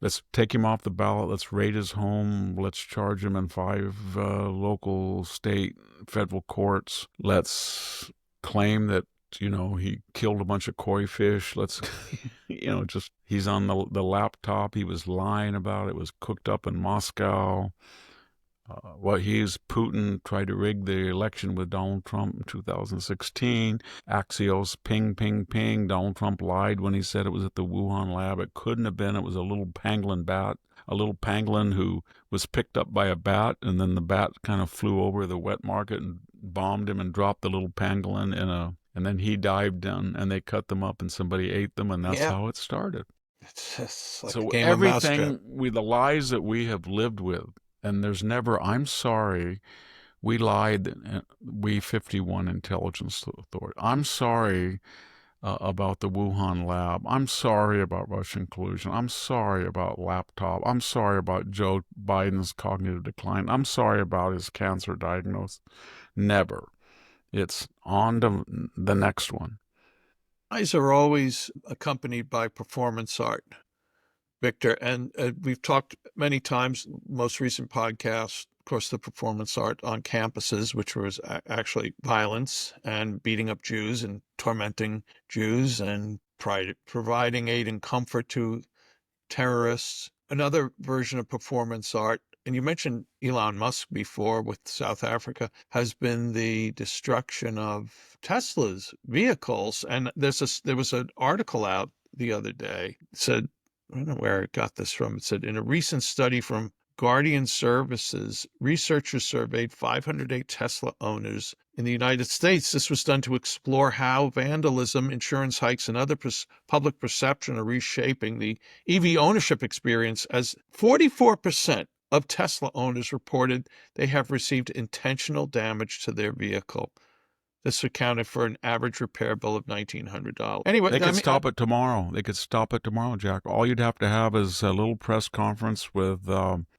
A: Let's take him off the ballot. Let's raid his home. Let's charge him in 5 local, state, federal courts. Let's claim that, he killed a bunch of koi fish. Let's, he's on the laptop. He was lying about it. It was cooked up in Moscow. Putin tried to rig the election with Donald Trump in 2016. Axios, ping, ping, ping. Donald Trump lied when he said it was at the Wuhan lab. It couldn't have been. It was a little pangolin bat, a little pangolin who was picked up by a bat, and then the bat kind of flew over the wet market and bombed him and dropped the little pangolin and then he dived in and they cut them up and somebody ate them, and that's how it started.
B: It's like
A: So
B: a game
A: everything, the lies that we have lived with, and there's never, I'm sorry, we lied, we 51 Intelligence Authority. I'm sorry about the Wuhan lab. I'm sorry about Russian collusion. I'm sorry about laptop. I'm sorry about Joe Biden's cognitive decline. I'm sorry about his cancer diagnosis. Never. It's on to the next one.
B: Eyes are always accompanied by performance art, Victor. And we've talked many times, most recent podcast, of course, the performance art on campuses, which was actually violence and beating up Jews and tormenting Jews and providing aid and comfort to terrorists. Another version of performance art, and you mentioned Elon Musk before with South Africa, has been the destruction of Tesla's vehicles. And there was an article out the other day. It said, I don't know where it got this from. It said, in a recent study from Guardian Services, researchers surveyed 508 Tesla owners in the United States. This was done to explore how vandalism, insurance hikes, and other public perception are reshaping the EV ownership experience, as 44% of Tesla owners reported they have received intentional damage to their vehicle. This accounted for an average repair bill of $1,900. Anyway,
A: they could stop it tomorrow. They could stop it tomorrow, Jack. All you'd have to have is a little press conference with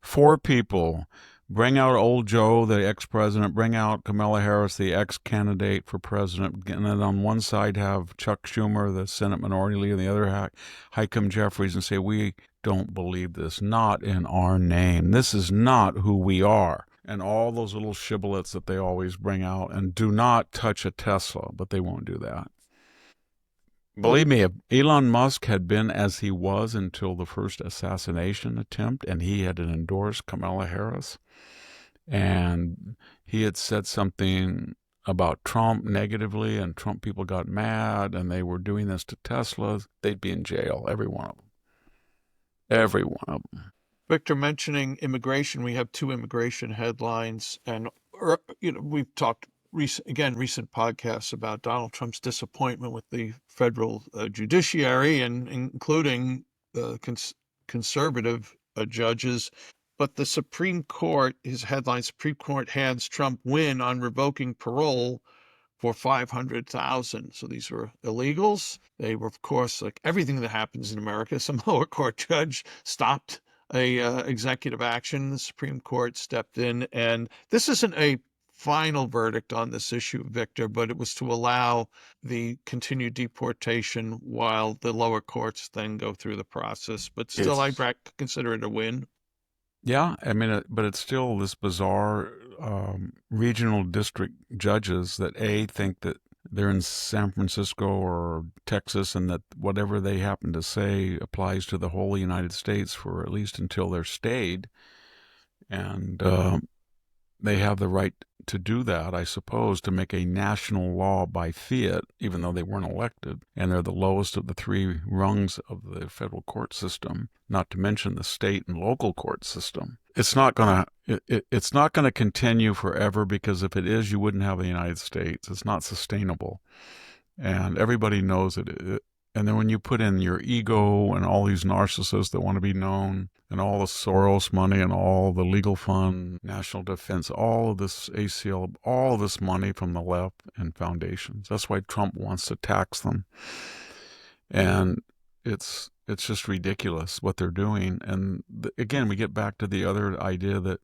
A: 4 people. Bring out old Joe, the ex-president. Bring out Kamala Harris, the ex-candidate for president. And then on one side have Chuck Schumer, the Senate Minority Leader, and the other Hakeem Jeffries, and say, we don't believe this. Not in our name. This is not who we are. And all those little shibboleths that they always bring out, and do not touch a Tesla, but they won't do that. Believe me, if Elon Musk had been as he was until the first assassination attempt, and he had endorsed Kamala Harris, and he had said something about Trump negatively, and Trump people got mad, and they were doing this to Teslas, they'd be in jail, every one of them. Every one of them.
B: Victor, mentioning immigration, we have 2 immigration headlines, and we've talked recent podcasts about Donald Trump's disappointment with the federal judiciary, and including conservative judges. But the Supreme Court, his headline, Supreme Court hands Trump win on revoking parole for 500,000. So these were illegals. They were, of course, like everything that happens in America, some lower court judge stopped a executive action. The Supreme Court stepped in, and this isn't a final verdict on this issue, Victor, but it was to allow the continued deportation while the lower courts then go through the process. But still, I'd consider it a win.
A: Yeah, I mean, but it's still this bizarre regional district judges that think that they're in San Francisco or Texas, and that whatever they happen to say applies to the whole United States for at least until they're stayed. And they have the right to do that, I suppose, to make a national law by fiat, even though they weren't elected. And they're the lowest of the three rungs of the federal court system, not to mention the state and local court system. It's not gonna continue forever, because if it is, you wouldn't have the United States. It's not sustainable. And everybody knows it. And then when you put in your ego and all these narcissists that want to be known, and all the Soros money and all the legal fund, national defense, all of this ACL, all of this money from the left and foundations. That's why Trump wants to tax them. And it's just ridiculous what they're doing. And again, we get back to the other idea that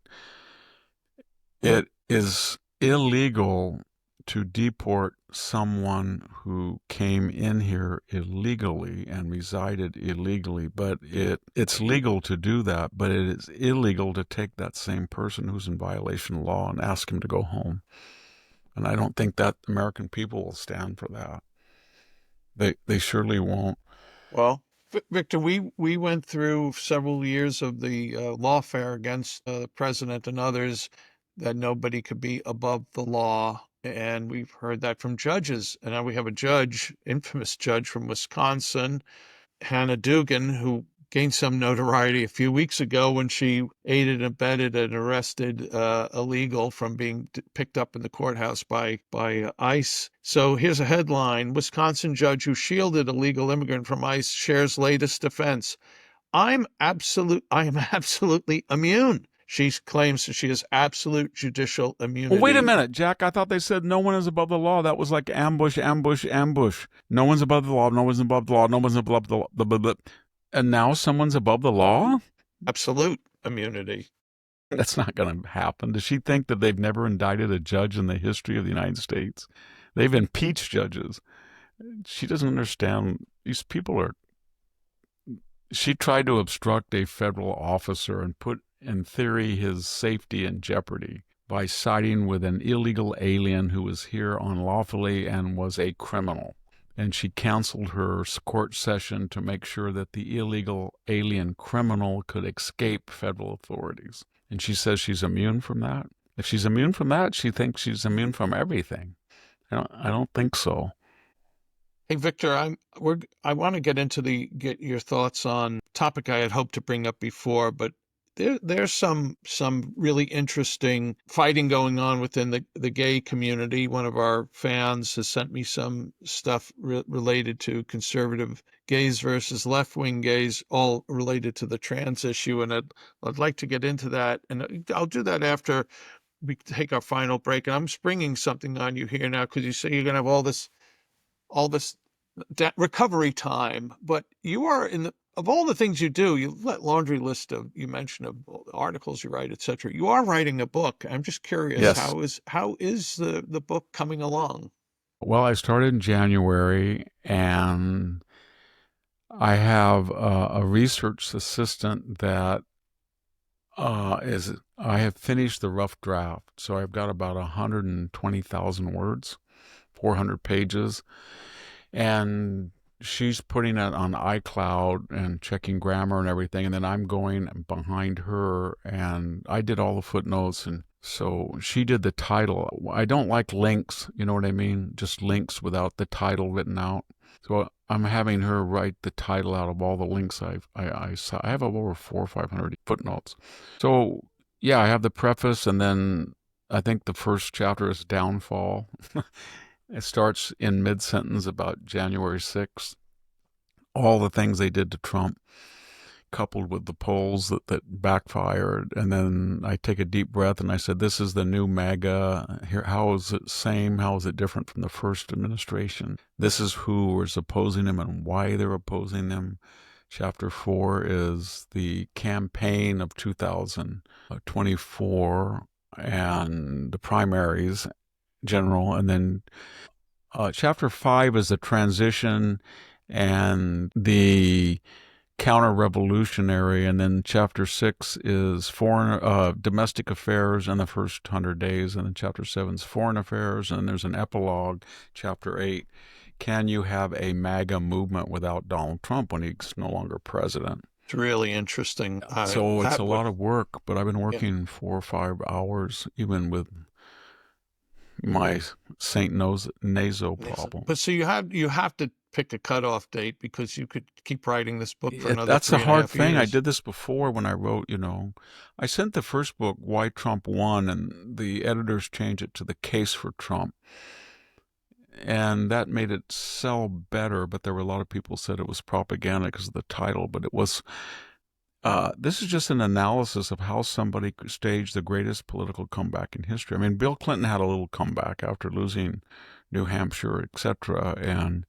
A: it is illegal to deport someone who came in here illegally and resided illegally, but it's legal to do that, but it is illegal to take that same person who's in violation of law and ask him to go home. And I don't think that American people will stand for that. They surely won't.
B: Well, Victor, we went through several years of the lawfare against the president and others, that nobody could be above the law. And we've heard that from judges. And now we have a judge, infamous judge from Wisconsin, Hannah Dugan, who gained some notoriety a few weeks ago when she aided and abetted an arrested illegal from being picked up in the courthouse by ICE. So here's a headline: Wisconsin judge who shielded illegal immigrant from ICE shares latest defense. I am absolutely immune. She claims that she has absolute judicial immunity.
A: Well, wait a minute, Jack. I thought they said no one is above the law. That was like ambush, ambush, ambush. No one's above the law. No one's above the law. No one's above the law. And now someone's above the law?
B: Absolute immunity.
A: That's not going to happen. Does she think that they've never indicted a judge in the history of the United States? They've impeached judges. She doesn't understand. These people are... She tried to obstruct a federal officer and put, in theory, his safety in jeopardy by siding with an illegal alien who was here unlawfully and was a criminal. And she canceled her court session to make sure that the illegal alien criminal could escape federal authorities. And she says she's immune from that. If she's immune from that, she thinks she's immune from everything. I don't think so.
B: Hey, Victor, I want to get your thoughts on a topic I had hoped to bring up before, but there's some really interesting fighting going on within the gay community. One of our fans has sent me some stuff related to conservative gays versus left-wing gays, all related to the trans issue, and I'd like to get into that, and I'll do that after we take our final break. And I'm springing something on you here now, because you say you're going to have all this recovery time, but you are of all the things you do, you laundry list you mentioned of articles you write, etc. You are writing a book. I'm just curious,
A: yes.
B: how is the book coming along?
A: Well, I started in January, and I have a research assistant that I have finished the rough draft. So I've got about 120,000 words, 400 pages. And she's putting it on iCloud and checking grammar and everything. And then I'm going behind her, and I did all the footnotes. And so she did the title. I don't like links, you know what I mean? Just links without the title written out. So I'm having her write the title out of all the links I have over 400 or 500 footnotes. So yeah, I have the preface, and then I think the first chapter is Downfall. It starts in mid-sentence about January 6th. All the things they did to Trump, coupled with the polls that backfired. And then I take a deep breath and I said, this is the new MAGA. Here, how is it same? How is it different from the first administration? This is who was opposing him and why they're opposing them. Chapter 4 is the campaign of 2024 and the primaries general. And then chapter 5 is the transition and the counter-revolutionary, and then chapter 6 is domestic affairs in the first 100 days, and then chapter 7 is foreign affairs, and there's an epilogue, chapter 8, can you have a MAGA movement without Donald Trump when he's no longer president?
B: It's really interesting.
A: So it's a lot of work, but I've been working 4 or 5 hours, even with my St. Naso problem.
B: But so you have to pick a cutoff date because you could keep writing this book for another.
A: That's a hard thing.
B: Years.
A: I did this before when I wrote, I sent the first book, Why Trump Won, and the editors changed it to The Case for Trump. And that made it sell better, but there were a lot of people said it was propaganda because of the title, but it was... this is just an analysis of how somebody staged the greatest political comeback in history. I mean, Bill Clinton had a little comeback after losing New Hampshire, etc., and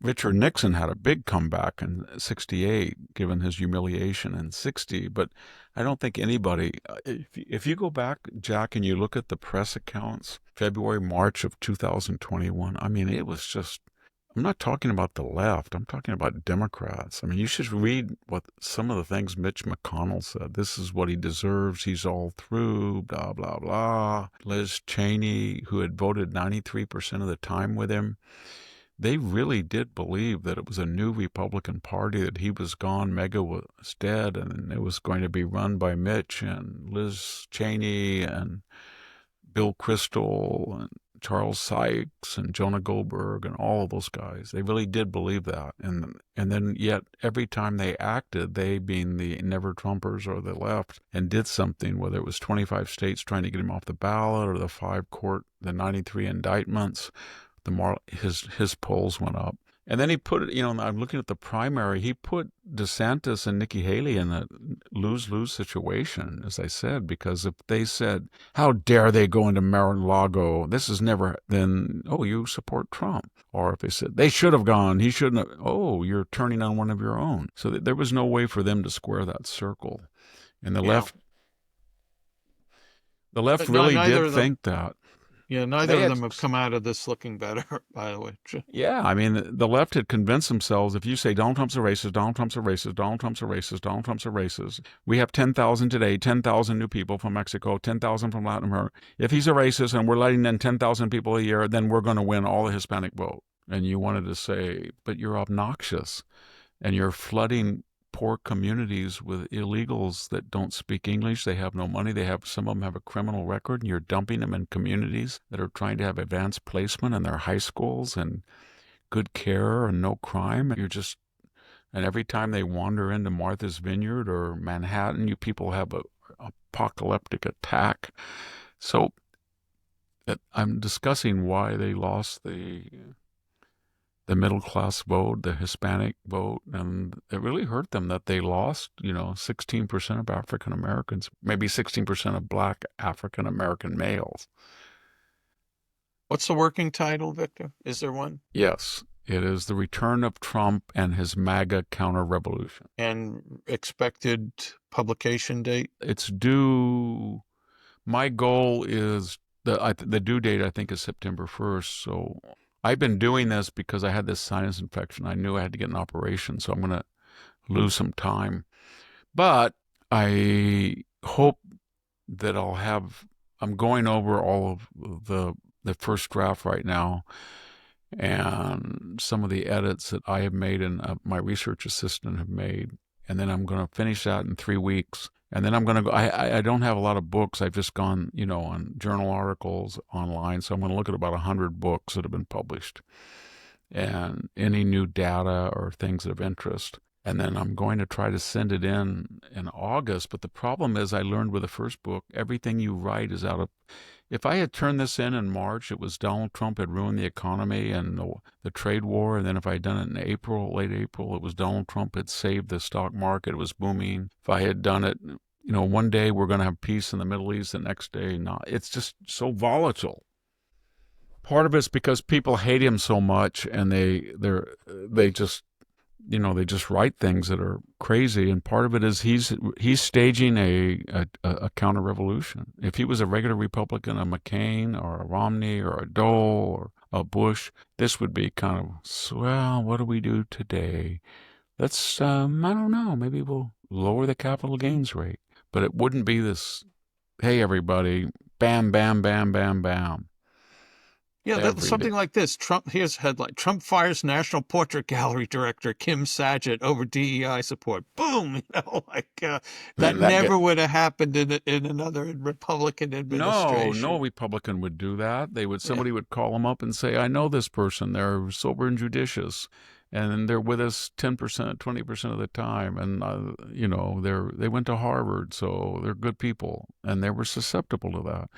A: Richard Nixon had a big comeback in 68, given his humiliation in 60. But I don't think anybody, if you go back, Jack, and you look at the press accounts, February, March of 2021, I mean, it was just, I'm not talking about the left. I'm talking about Democrats. I mean, you should read what some of the things Mitch McConnell said. This is what he deserves. He's all through, blah, blah, blah. Liz Cheney, who had voted 93% of the time with him, they really did believe that it was a new Republican Party, that he was gone, Mega was dead, and it was going to be run by Mitch and Liz Cheney and Bill Kristol and Charles Sykes and Jonah Goldberg and all of those guys. They really did believe that. And then yet every time they acted, they being the never-Trumpers or the left, and did something, whether it was 25 states trying to get him off the ballot or the 93 indictments, his polls went up. And then he put it, I'm looking at the primary, he put DeSantis and Nikki Haley in a lose-lose situation, as I said, because if they said, how dare they go into Mar-a-Lago, this is never, then, you support Trump. Or if they said, they should have gone, he shouldn't have, you're turning on one of your own. So there was no way for them to square that circle. And the left really did think that.
B: Yeah, neither of them have come out of this looking better, by the way.
A: Yeah, I mean, the left had convinced themselves, if you say Donald Trump's a racist, Donald Trump's a racist, Donald Trump's a racist, Donald Trump's a racist. We have 10,000 today, 10,000 new people from Mexico, 10,000 from Latin America. If he's a racist and we're letting in 10,000 people a year, then we're going to win all the Hispanic vote. And you wanted to say, but you're obnoxious and you're flooding poor communities with illegals that don't speak English. They have no money. Some of them have a criminal record, and you're dumping them in communities that are trying to have advanced placement in their high schools and good care and no crime. And every time they wander into Martha's Vineyard or Manhattan, you people have a apocalyptic attack. So I'm discussing why they lost the middle-class vote, the Hispanic vote, and it really hurt them that they lost, 16% of African Americans, maybe 16% of Black African American males.
B: What's the working title, Victor? Is there one?
A: Yes, it is The Return of Trump and His MAGA Counter-Revolution.
B: And expected publication date?
A: It's due, my goal is, the due date I think is September 1st, so... I've been doing this because I had this sinus infection. I knew I had to get an operation, so I'm going to lose some time. But I hope that I'm going over all of the first draft right now and some of the edits that I have made and my research assistant have made. And then I'm going to finish that in 3 weeks. And then I'm going to go, I don't have a lot of books. I've just gone, on journal articles online. So I'm going to look at about 100 books that have been published and any new data or things of interest. And then I'm going to try to send it in August. But the problem is I learned with the first book, everything you write is if I had turned this in March, it was Donald Trump had ruined the economy and the trade war. And then if I had done it in April, late April, it was Donald Trump had saved the stock market. It was booming. If I had done it, one day we're going to have peace in the Middle East, the next day not. It's just so volatile. Part of it's because people hate him so much, and they just they just write things that are crazy, and part of it is he's staging a counter revolution. If he was a regular Republican, a McCain or a Romney or a Dole or a Bush, this would be kind of, well, what do we do today? Let's I don't know, maybe we'll lower the capital gains rate, but it wouldn't be this, hey everybody, bam, bam, bam, bam, bam.
B: Yeah, that's something like this. Trump, here's a headline. Trump fires National Portrait Gallery director Kim Saget over DEI support. Boom! That never would have happened in another Republican administration.
A: No Republican would do that. Somebody would call them up and say, I know this person. They're sober and judicious, and they're with us 10%, 20% of the time. And, they went to Harvard, so they're good people. And they were susceptible to that.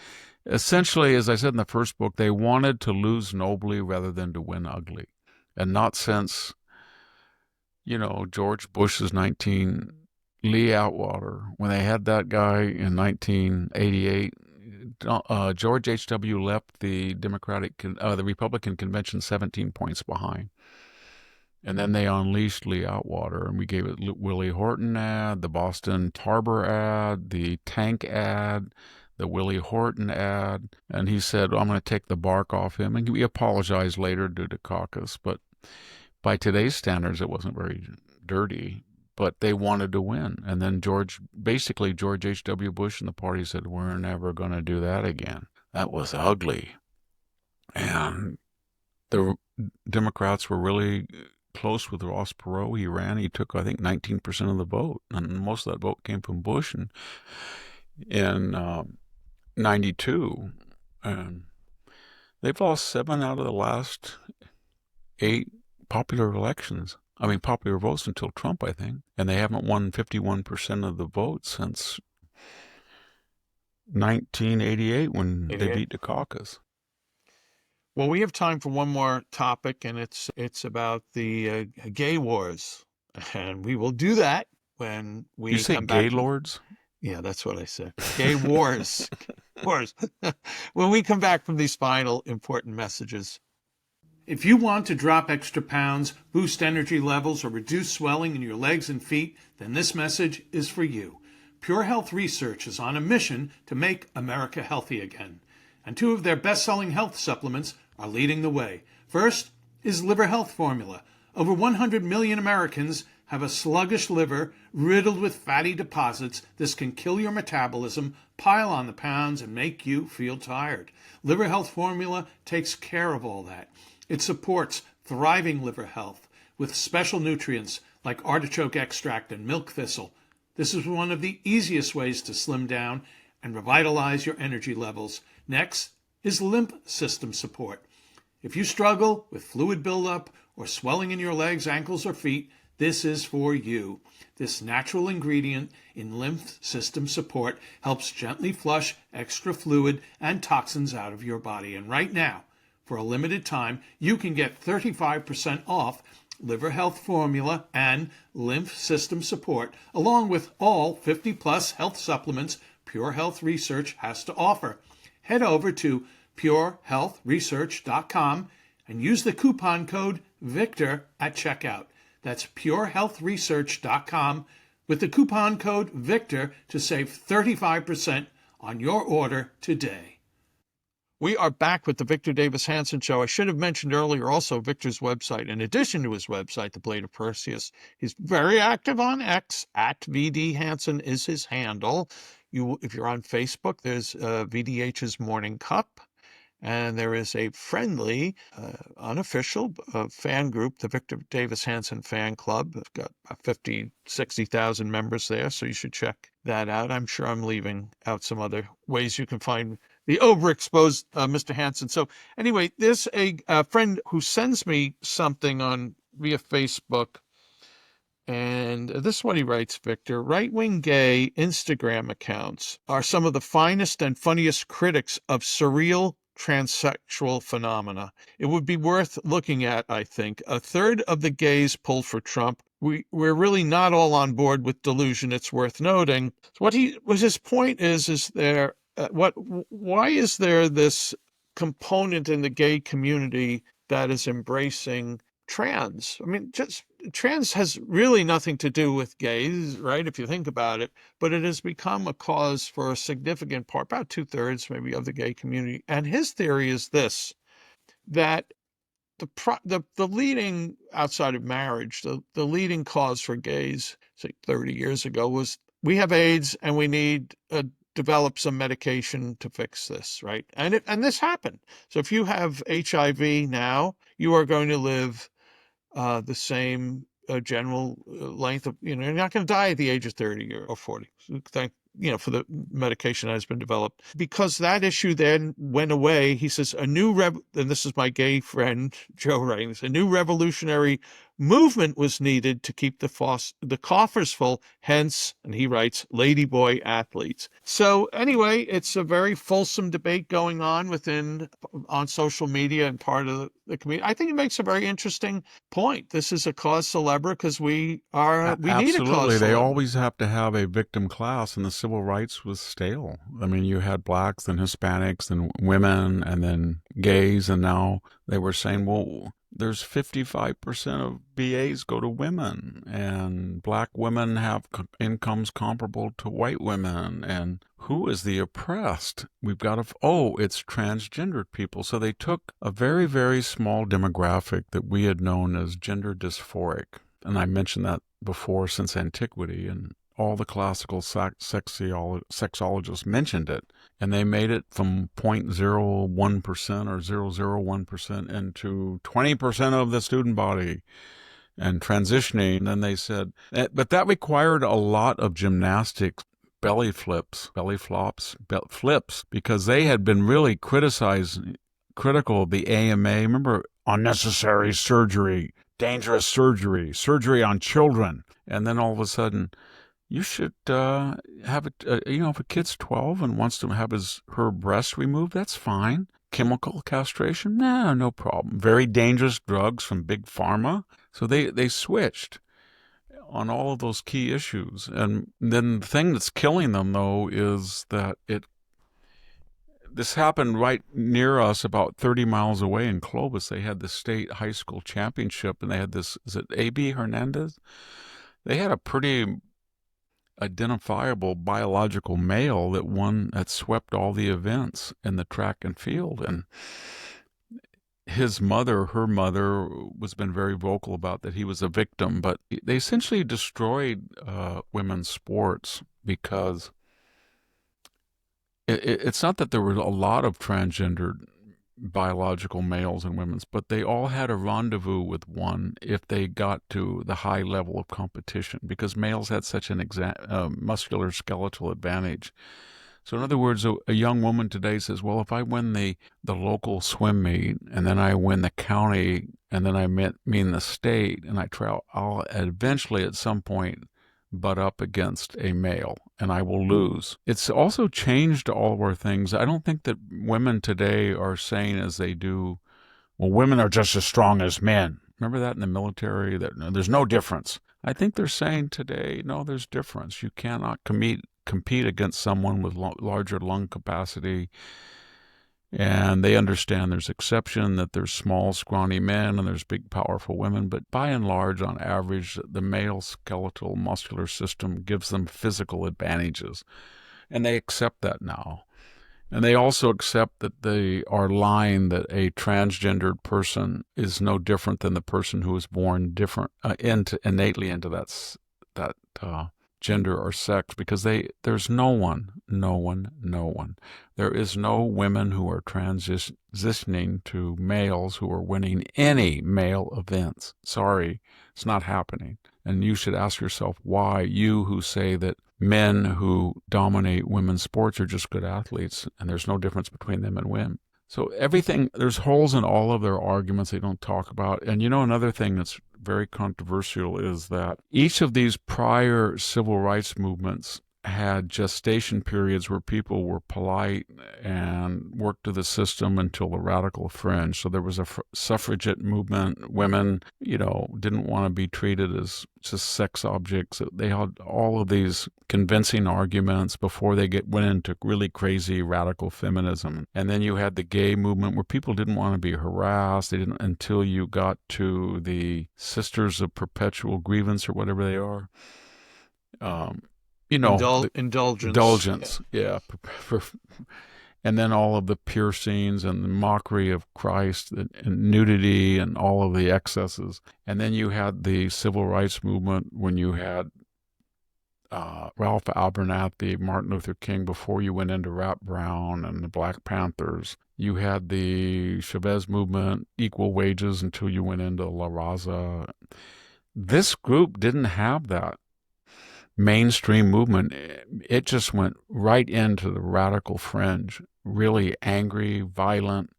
A: Essentially, as I said in the first book, they wanted to lose nobly rather than to win ugly. And not since, George Bush's Lee Atwater, when they had that guy in 1988, George H.W. left the Republican convention 17 points behind. And then they unleashed Lee Atwater, and we gave it Willie Horton ad, the Boston Harbor ad, the tank ad, the Willie Horton ad, and he said, I'm going to take the bark off him. And he apologized later to Dukakis, but by today's standards, it wasn't very dirty, but they wanted to win. And then George H.W. Bush and the party said, we're never going to do that again. That was ugly. And the Democrats were really close with Ross Perot. He ran. He took, I think, 19% of the vote, and most of that vote came from Bush. And in 92, and they've lost 7 out of the last 8 popular votes until Trump, I think, and they haven't won 51% of the votes since 1988 when they beat Dukakis.
B: Well, we have time for one more topic, and it's about the gay wars, and we will do that when we
A: You say
B: come back.
A: Gaylords?
B: Yeah, that's what I said. Gay wars. Wars. When we come back from these final important messages. If you want to drop extra pounds, boost energy levels, or reduce swelling in your legs and feet, then this message is for you. Pure Health Research is on a mission to make America healthy again. And 2 of their best-selling health supplements are leading the way. First is Liver Health Formula. Over 100 million Americans have a sluggish liver riddled with fatty deposits. This can kill your metabolism, pile on the pounds, and make you feel tired. Liver Health Formula takes care of all that. It supports thriving liver health with special nutrients like artichoke extract and milk thistle. This is one of the easiest ways to slim down and revitalize your energy levels. Next is lymph system support. If you struggle with fluid buildup or swelling in your legs, ankles, or feet, this is for you. This natural ingredient in lymph system support helps gently flush extra fluid and toxins out of your body. And right now, for a limited time, you can get 35% off Liver Health Formula and lymph system support, along with all 50-plus health supplements Pure Health Research has to offer. Head over to purehealthresearch.com and use the coupon code VICTOR at checkout. That's purehealthresearch.com with the coupon code VICTOR to save 35% on your order today. We are back with the Victor Davis Hanson Show. I should have mentioned earlier also Victor's website. In addition to his website, The Blade of Perseus, he's very active on X. At VD Hanson is his handle. If you're on Facebook, there's VDH's Morning Cup. And there is a friendly, unofficial fan group, the Victor Davis Hanson Fan Club. It's got 50, 60,000 members there, so you should check that out. I'm sure I'm leaving out some other ways you can find the overexposed Mr. Hanson. So anyway, there's a friend who sends me something via Facebook, And this is what he writes, Victor. Right-wing gay Instagram accounts are some of the finest and funniest critics of surreal transsexual phenomena. It would be worth looking at, I think. A third of the gays pulled for Trump. We're really not all on board with delusion, it's worth noting. What his point is there, why is there this component in the gay community that is embracing trans? I mean, just trans has really nothing to do with gays, right? If you think about it, but it has become a cause for a significant part, about 2/3 maybe, of the gay community. And his theory is this, that the leading, outside of marriage, the leading cause for gays, say 30 years ago, was we have AIDS and we need develop some medication to fix this, right? And this happened. So if you have HIV now, you are going to live the same general length of, you're not going to die at the age of 30 or 40. Thank, for the medication that has been developed. Because that issue then went away, he says, and this is my gay friend, Joe writing this, a new revolutionary movement was needed to keep the coffers full, hence, and he writes, ladyboy athletes. So anyway, it's a very fulsome debate going on on social media and part of the community. I think it makes a very interesting point. This is a cause célèbre because we need a cause
A: Absolutely. They
B: célèbre.
A: always have to have a victim class, and the civil rights was stale. I mean, you had blacks and Hispanics and women and then gays, and now they were saying, well, there's 55% of BAs go to women, and black women have incomes comparable to white women. And who is the oppressed? We've got it's transgendered people. So they took a very, very small demographic that we had known as gender dysphoric. And I mentioned that before, since antiquity, and all the classical sexologists mentioned it, and they made it from 0.01% or 0.001% into 20% of the student body and transitioning. And then they said, but that required a lot of gymnastics, belly flops, because they had been really critical of the AMA. Remember, unnecessary surgery, dangerous surgery on children. And then all of a sudden, you should have it, if a kid's 12 and wants to have her breast removed, that's fine. Chemical castration, no problem. Very dangerous drugs from Big Pharma. So they switched on all of those key issues. And then the thing that's killing them, though, is that this happened right near us, about 30 miles away in Clovis. They had the state high school championship, and they had this, is it A.B. Hernandez? They had a pretty identifiable biological male that swept all the events in the track and field. And her mother was been very vocal about that he was a victim, but they essentially destroyed women's sports, because it's not that there were a lot of transgendered biological males and women's, but they all had a rendezvous with one if they got to the high level of competition, because males had such an muscular skeletal advantage. So in other words, a young woman today says, well, if I win the local swim meet, and then I win the county, and then I mean the state, and I try, I'll eventually at some point butt up against a male, and I will lose. It's also changed all of our things. I don't think that women today are saying as they do, well, women are just as strong as men. Remember that in the military, that there's no difference. I think they're saying today, no, there's difference. You cannot compete against someone with larger lung capacity. And they understand there's exception, that there's small, scrawny men and there's big, powerful women. But by and large, on average, the male skeletal muscular system gives them physical advantages. And they accept that now. And they also accept that they are lying, that a transgendered person is no different than the person who was born innately into that gender or sex, because there's no one. There is no women who are transitioning to males who are winning any male events. Sorry, it's not happening. And you should ask yourself why, you who say that men who dominate women's sports are just good athletes and there's no difference between them and So everything, there's holes in all of their arguments they don't talk about. And another thing that's very controversial is that each of these prior civil rights movements had gestation periods where people were polite and worked to the system until the radical fringe. So there was a suffragette movement. Women, didn't want to be treated as just sex objects. They had all of these convincing arguments before they went into really crazy radical feminism. And then you had the gay movement where people didn't want to be harassed. They didn't until you got to the Sisters of Perpetual Grievance or whatever they are. Indulgence, yeah. And then all of the piercings and the mockery of Christ and nudity and all of the excesses. And then you had the civil rights movement when you had Ralph Abernathy, Martin Luther King, before you went into Rap Brown and the Black Panthers. You had the Chavez movement, equal wages, until you went into La Raza. This group didn't have that mainstream movement. It just went right into the radical fringe, really angry, violent.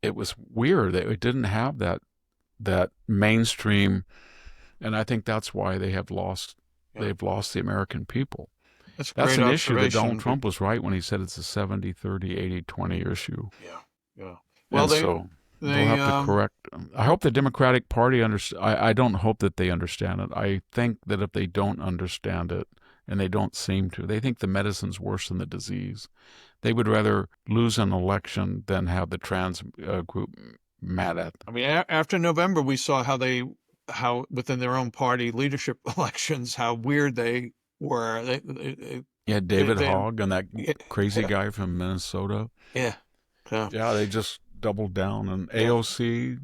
A: It was weird. It didn't have that mainstream, and I think that's why they have lost. Yeah. They've lost the American people. That's an issue that Donald Trump was right when he said it's a 70, 30, 80, 20 issue.
B: Yeah.
A: Well, they'll have to correct. I hope the Democratic Party I don't hope that they understand it. I think that if they don't understand it, and they don't seem to, they think the medicine's worse than the disease. They would rather lose an election than have the trans group mad at them.
B: I mean, after November, we saw how within their own party leadership elections, how weird they were.
A: David Hogg and that crazy guy from Minnesota.
B: Yeah,
A: they just doubled down. And AOC,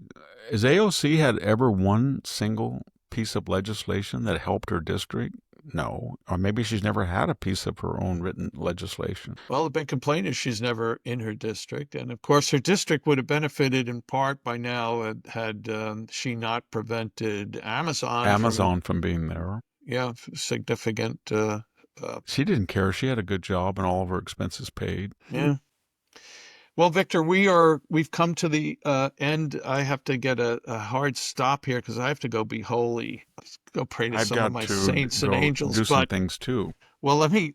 A: has AOC had ever one single piece of legislation that helped her district? No. Or maybe she's never had a piece of her own written legislation.
B: Well, the big complaint is she's never in her district. And of course, her district would have benefited in part by now had she not prevented Amazon
A: from being there.
B: Yeah, significant.
A: She didn't care. She had a good job and all of her expenses paid.
B: Yeah. Well, Victor, we've come to the end. I have to get a hard stop here because I have to go be holy. Let's go pray to some of my saints and angels.
A: Do some things too.
B: Well, let me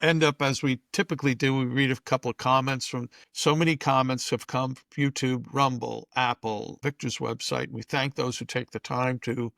B: end up as we typically do. We read a couple of comments from. So many comments have come from YouTube, Rumble, Apple, Victor's website. We thank those who take the time to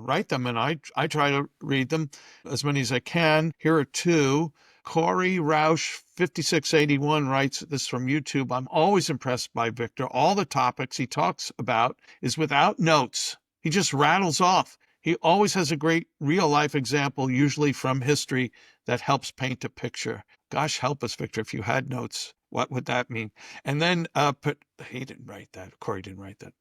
B: write them, and I try to read them as many as I can. Here are two. Corey Roush 5681 writes this from YouTube. I'm always impressed by Victor. All the topics he talks about is without notes. He just rattles off. He always has a great real-life example, usually from history, that helps paint a picture. Gosh, help us, Victor, if you had notes. What would that mean? And then he didn't write that. Corey didn't write that.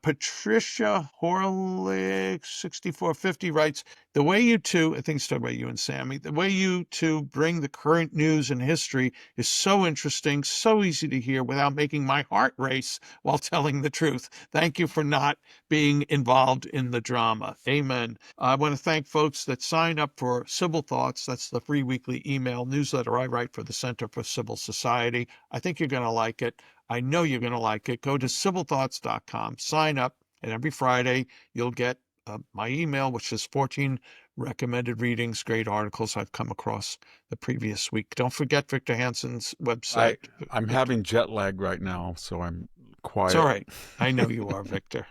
B: Patricia Horlick 6450 writes, the way you two, I think it's talking about you and Sammy, the way you two bring the current news and history is so interesting, so easy to hear without making my heart race while telling the truth. Thank you for not being involved in the drama. Amen. I want to thank folks that sign up for Civil Thoughts. That's the free weekly email newsletter I write for the Center for Civil Society. I think you're going to like it. I know you're going to like it. Go to civilthoughts.com, sign up, and every Friday you'll get my email, which is 14 recommended readings, great articles I've come across the previous week. Don't forget Victor Hanson's website.
A: I'm having jet lag right now, so I'm quiet.
B: It's all right. I know you are, Victor.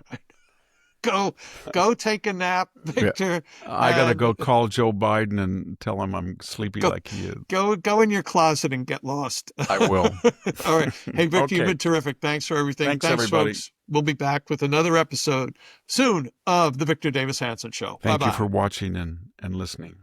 B: Go take a nap, Victor.
A: Yeah. I got to go call Joe Biden and tell him I'm sleepy like he is.
B: Go in your closet and get lost.
A: I will.
B: All right. Hey, Victor, You've been terrific. Thanks for everything.
A: Thanks everybody.
B: Folks. We'll be back with another episode soon of The Victor Davis Hanson Show.
A: Thank you for watching and listening.